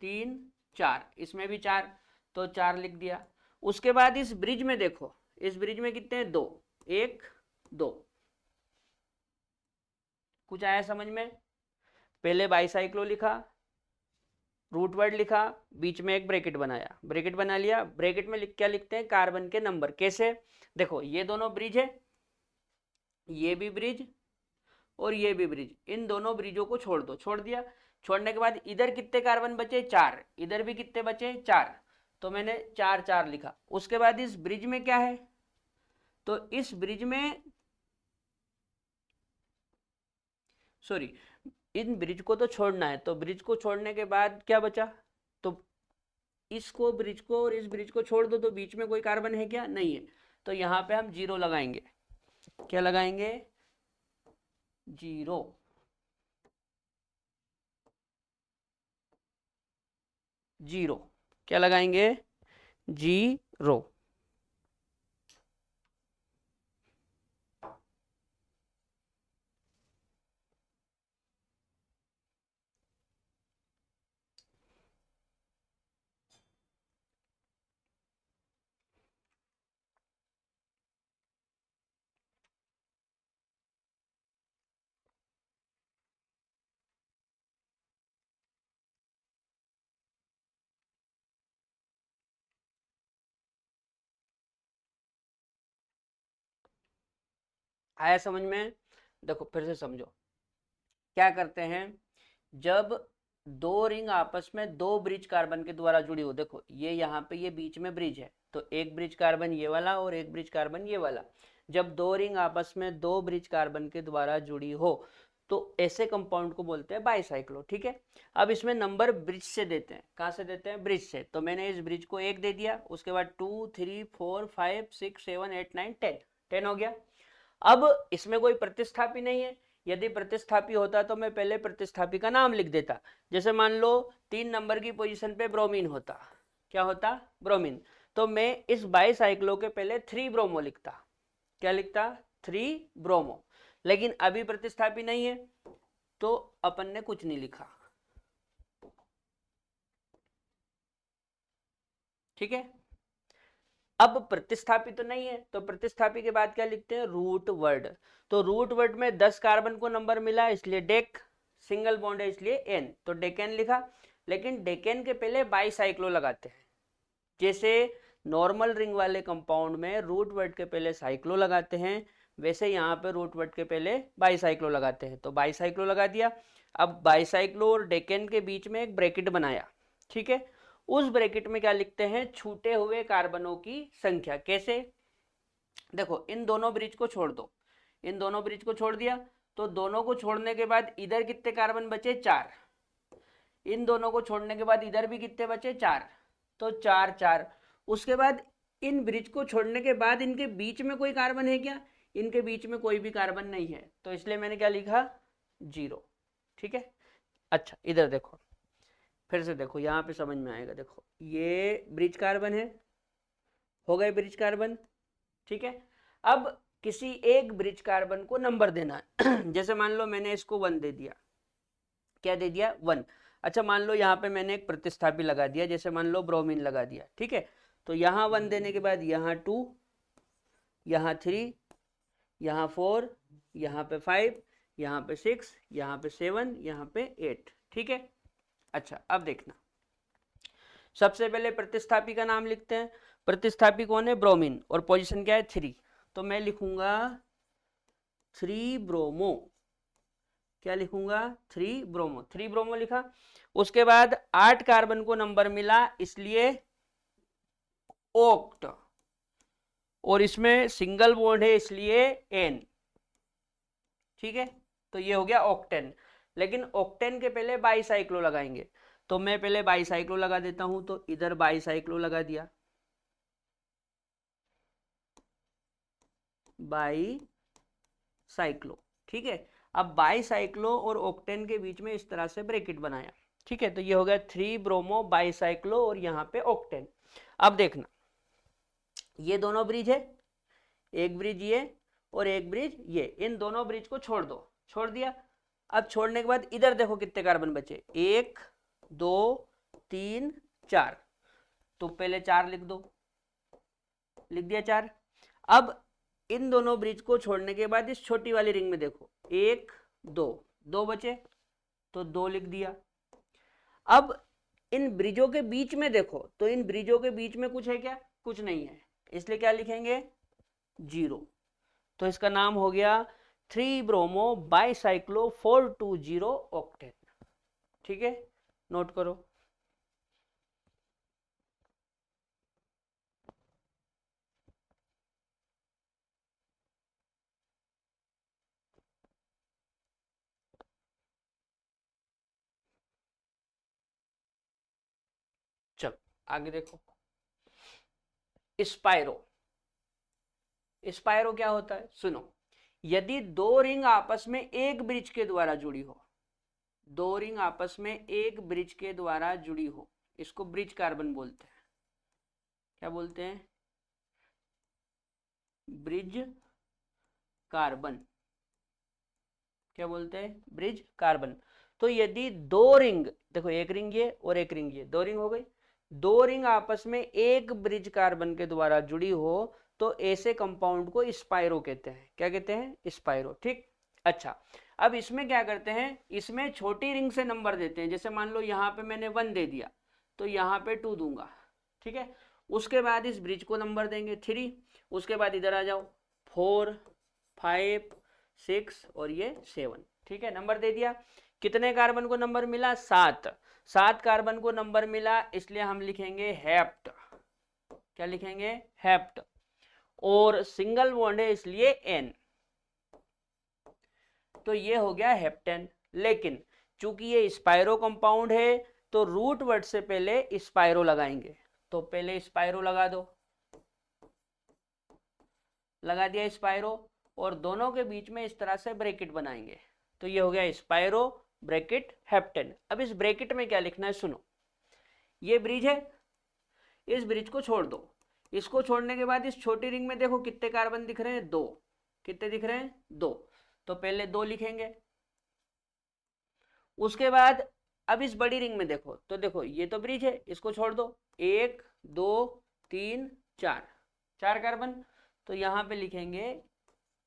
3 4, इसमें भी 4, तो 4 लिख दिया। उसके बाद इस ब्रिज में देखो, इस ब्रिज में कितने हैं, 2, 1 2। कुछ आया समझ में? पहले बाईसाइक्लो लिखा, रूट वर्ड लिखा, बीच में एक ब्रैकेट बनाया, ब्रैकेट बना लिया, ब्रैकेट में क्या लिखते हैं, कार्बन के नंबर। कैसे? देखो ये दोनों ब्रिज है, ये भी ब्रिज और ये भी ब्रिज, इन दोनों ब्रिजों को छोड़ दो, छोड़ दिया। छोड़ने के बाद इधर कितने कार्बन बचे, 4, इधर भी कितने बचे, 4, तो मैंने 4 4 लिखा। उसके बाद इस ब्रिज में क्या है, तो इस ब्रिज में, सॉरी, इन ब्रिज को तो छोड़ना है, तो ब्रिज को छोड़ने के बाद क्या बचा, तो इसको, ब्रिज को और इस ब्रिज को छोड़ दो, तो बीच में कोई कार्बन है क्या, नहीं है, तो यहाँ पे हम 0 लगाएंगे। क्या लगाएंगे, 0। जीरो, क्या लगाएंगे, 0। आया समझ में? देखो फिर से समझो, क्या करते हैं, जब दो रिंग आपस में दो ब्रिज कार्बन के द्वारा जुड़ी हो, देखो ये यहाँ पे, ये बीच में ब्रिज है, तो एक ब्रिज कार्बन ये वाला और एक ब्रिज कार्बन ये वाला, जब दो रिंग आपस में दो ब्रिज कार्बन के द्वारा जुड़ी हो, तो ऐसे कंपाउंड को बोलते हैं बाईसाइक्लो। ठीक है, अब इसमें नंबर ब्रिज से देते हैं, कहाँ से देते हैं, ब्रिज से। तो मैंने इस ब्रिज को 1 दे दिया, उसके बाद 2 3 4 5 6 7 8 9 10, 10 हो गया। अब इसमें कोई प्रतिस्थापी नहीं है, यदि प्रतिस्थापी होता तो मैं पहले प्रतिस्थापी का नाम लिख देता। जैसे मान लो 3 नंबर की पोजीशन पे ब्रोमीन होता, क्या होता, ब्रोमीन, तो मैं इस बाईसाइक्लो के पहले 3 ब्रोमो लिखता। क्या लिखता, 3 ब्रोमो। लेकिन अभी प्रतिस्थापी नहीं है, तो अपन ने कुछ नहीं लिखा। ठीक है, अब प्रतिस्थापी तो नहीं है, तो प्रतिस्थापी के बाद क्या लिखते हैं, रूट वर्ड। तो रूट वर्ड में 10 कार्बन को नंबर मिला, इसलिए डेक, सिंगल बॉन्ड है इसलिए एन, तो डेकेन लिखा। लेकिन डेकेन के पहले बाईसाइक्लो लगाते हैं, जैसे नॉर्मल रिंग वाले कंपाउंड में रूट वर्ड के पहले साइक्लो लगाते हैं, वैसे यहाँ पे रूट वर्ड के पहले बाईसाइक्लो लगाते हैं, तो बाईसाइक्लो लगा दिया। अब बाईसाइक्लो और डेकेन के बीच में एक ब्रैकेट बनाया। ठीक है, उस ब्रैकेट में क्या लिखते हैं, छूटे हुए कार्बनों की संख्या। कैसे, देखो इन दोनों ब्रिज को छोड़ दो, इन दोनों ब्रिज को छोड़ दिया, तो दोनों को छोड़ने के बाद इधर कितने कार्बन बचे, 4, इन दोनों को छोड़ने के बाद इधर भी कितने बचे, 4, तो 4 4। उसके बाद इन ब्रिज को छोड़ने के बाद इनके बीच में कोई कार्बन है क्या, इनके बीच में कोई भी कार्बन नहीं है, तो इसलिए मैंने क्या लिखा, 0। ठीक है, अच्छा इधर देखो, फिर से देखो, यहाँ पे समझ में आएगा। देखो ये ब्रिज कार्बन है, हो गए ब्रिज कार्बन। ठीक है, अब किसी एक ब्रिज कार्बन को नंबर देना है जैसे मान लो मैंने इसको 1 दे दिया, क्या दे दिया, 1। अच्छा मान लो यहाँ पे मैंने एक प्रतिस्थापी लगा दिया, जैसे मान लो ब्रोमीन लगा दिया। ठीक है, तो यहाँ 1 देने के बाद यहाँ 2, यहाँ 3, यहाँ 4, यहाँ पे 5, यहाँ पे 6, यहाँ पे 7, यहाँ पे 8। ठीक है, अच्छा अब देखना, सबसे पहले प्रतिस्थापी का नाम लिखते हैं। प्रतिस्थापी कौन है, ब्रोमीन, और पोजीशन क्या है, 3, तो मैं लिखूंगा 3 ब्रोमो। क्या लिखूंगा, 3 ब्रोमो, 3 ब्रोमो लिखा। उसके बाद 8 कार्बन को नंबर मिला, इसलिए ओक्ट, और इसमें सिंगल बॉन्ड है इसलिए एन। ठीक है, तो ये हो गया ऑक्टेन। लेकिन ऑक्टेन के पहले बाईसाइक्लो लगाएंगे, तो मैं पहले बाईसाइक्लो लगा देता हूं, तो इधर बाईसाइक्लो लगा दिया, बाईसाइक्लो। ठीक है, अब बाईसाइक्लो और ऑक्टेन के बीच में इस तरह से ब्रैकेट बनाया। ठीक है, तो ये हो गया 3 ब्रोमो बाईसाइक्लो और यहाँ पे ऑक्टेन। अब देखना, ये दोनों ब्रिज है, एक ब्रिज ये और एक ब्रिज ये, इन दोनों ब्रिज को छोड़ दो, छोड़ दिया। अब छोड़ने के बाद इधर देखो कितने कार्बन बचे, 1 2 3 4, तो पहले 4 लिख दो, लिख दिया 4। अब इन दोनों ब्रिज को छोड़ने के बाद इस छोटी वाली रिंग में देखो 1 2, 2 बचे तो 2 लिख दिया। अब इन ब्रिजों के बीच में देखो, तो इन ब्रिजों के बीच में कुछ है क्या, कुछ नहीं है, इसलिए क्या लिखेंगे 0। तो इसका नाम हो गया 3 ब्रोमो बाइसाइक्लो 420 ऑक्टेन। ठीक है, नोट करो। चलो आगे देखो, स्पाइरो। स्पाइरो क्या होता है, सुनो, यदि दो रिंग आपस में एक ब्रिज के द्वारा जुड़ी हो, दो रिंग आपस में एक ब्रिज के द्वारा जुड़ी हो, इसको ब्रिज कार्बन बोलते हैं। क्या बोलते हैं, ब्रिज कार्बन। क्या बोलते हैं, ब्रिज कार्बन। तो यदि दो रिंग, देखो एक रिंग ये और एक रिंग ये, दो रिंग हो गई, दो रिंग आपस में एक ब्रिज कार्बन के द्वारा जुड़ी हो तो ऐसे कंपाउंड को स्पाइरो कहते हैं। क्या कहते हैं, स्पाइरो। ठीक, अच्छा अब इसमें क्या करते हैं, इसमें छोटी रिंग से नंबर देते हैं। जैसे मान लो यहाँ पे मैंने 1 दे दिया तो यहाँ पे 2 दूंगा, ठीक है। उसके बाद इस ब्रिज को नंबर देंगे 3, उसके बाद इधर आ जाओ 4 5 6 और ये 7, ठीक है, नंबर दे दिया। कितने कार्बन को नंबर मिला, 7, 7 कार्बन को नंबर मिला, इसलिए हम लिखेंगे हेप्ट। क्या लिखेंगे, हेप्ट। और सिंगल बॉन्ड है इसलिए एन, तो ये हो गया हेप्टेन। लेकिन चूंकि ये स्पाइरो कंपाउंड है तो रूट वर्ड से पहले स्पाइरो लगाएंगे, तो पहले स्पाइरो लगा दो, लगा दिया स्पाइरो, और दोनों के बीच में इस तरह से ब्रैकेट बनाएंगे, तो ये हो गया स्पाइरो ब्रैकेट हेप्टेन। अब इस ब्रैकेट में क्या लिखना है, सुनो, ये ब्रिज है, इस ब्रिज को छोड़ दो, इसको छोड़ने के बाद इस छोटी रिंग में देखो कितने कार्बन दिख रहे हैं, 2, कितने दिख रहे हैं, 2, तो पहले 2 लिखेंगे। उसके बाद अब इस बड़ी रिंग में देखो, तो देखो ये तो ब्रिज है, इसको छोड़ दो, 1 2 3 4, 4 कार्बन, तो यहाँ पे लिखेंगे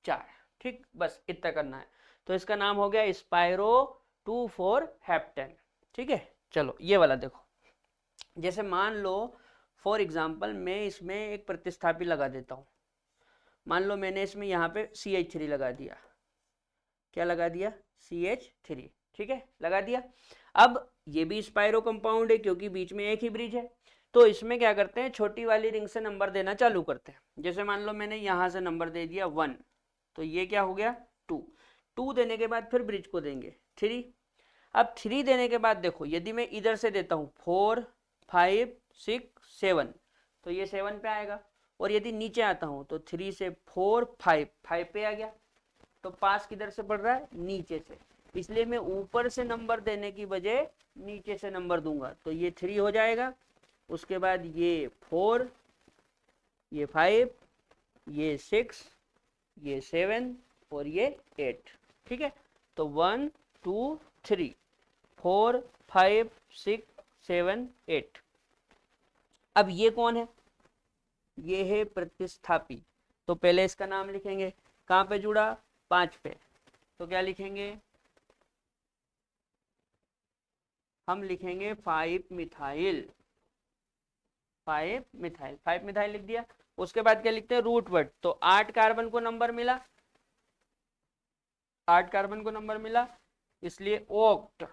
4। ठीक, बस इतना करना है। तो इसका नाम हो गया स्पाइरो 2,4 हेप्टेन। ठीक है, चलो ये वाला देखो, जैसे मान लो फॉर एग्जांपल मैं इसमें एक प्रतिस्थापी लगा देता हूँ। मान लो मैंने इसमें यहाँ पे CH3 लगा दिया। क्या लगा दिया, CH3, ठीक है, लगा दिया। अब ये भी स्पाइरो कंपाउंड है क्योंकि बीच में एक ही ब्रिज है, तो इसमें क्या करते हैं, छोटी वाली रिंग से नंबर देना चालू करते हैं। जैसे मान लो मैंने यहाँ से नंबर दे दिया 1, तो ये क्या हो गया 2, 2 देने के बाद फिर ब्रिज को देंगे 3। अब 3 देने के बाद देखो, यदि मैं इधर से देता हूँ 4 5 6 7, तो ये 7 पे आएगा, और यदि नीचे आता हूँ तो 3 से 4 5 5 पे आ गया, तो पास किधर से बढ़ रहा है, नीचे से, इसलिए मैं ऊपर से नंबर देने की बजाय नीचे से नंबर दूंगा, तो ये 3 हो जाएगा। उसके बाद ये 4, ये 5, ये 6, ये 7 और ये 8, ठीक है। तो 1 2 3 4 5 6 7 8। अब ये कौन है, ये है प्रतिस्थापी, तो पहले इसका नाम लिखेंगे, कहाँ पे जुड़ा, 5 पे, तो क्या लिखेंगे, हम लिखेंगे 5 मिथाइल, 5 मिथाइल, 5 मिथाइल लिख दिया। उसके बाद क्या लिखते हैं, रूट वर्ड, तो 8 कार्बन को नंबर मिला, 8 कार्बन को नंबर मिला, इसलिए ओक्ट,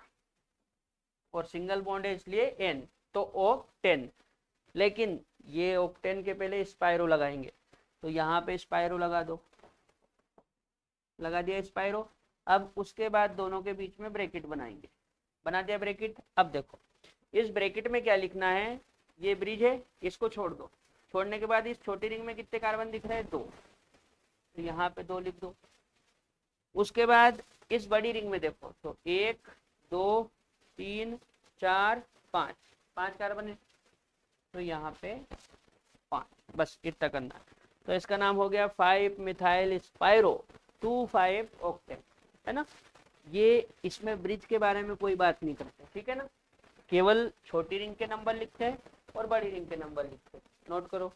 और सिंगल बॉन्ड है इसलिए एन, तो ओक्टेन। लेकिन ये ओक्टेन के पहले स्पाइरो लगाएंगे, तो यहाँ पे स्पाइरो लगा दो, लगा दिया स्पाइरो। अब उसके बाद दोनों के बीच में ब्रैकेट बनाएंगे, बना दिया ब्रैकेट। अब देखो इस ब्रैकेट में क्या लिखना है, ये ब्रिज है, इसको छोड़ दो, छोड़ने के बाद इस छोटी रिंग में कितने कार्बन दिख रहे हैं, 2, तो यहाँ पे 2 लिख दो। उसके बाद इस बड़ी रिंग में देखो, तो 1 2 3 4 5, 5 कार्बन है, तो यहाँ पे 5, बस इतना करना है। तो इसका नाम हो गया 5 मिथाइल स्पाइरो 2,5 ऑक्टेन, है ना। ये इसमें ब्रिज के बारे में कोई बात नहीं करते, ठीक है ना, केवल छोटी रिंग के नंबर लिखते हैं और बड़ी रिंग के नंबर लिखते हैं। नोट करो।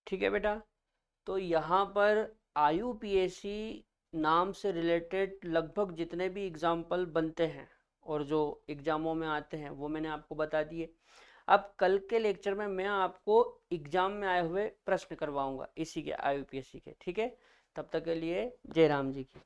ठीक है बेटा, तो यहाँ पर IUPAC नाम से रिलेटेड लगभग जितने भी एग्जाम्पल बनते हैं और जो एग्जामों में आते हैं वो मैंने आपको बता दिए। अब कल के लेक्चर में मैं आपको एग्जाम में आए हुए प्रश्न करवाऊंगा इसी के IUPAC के, ठीक है। तब तक के लिए जय राम जी की।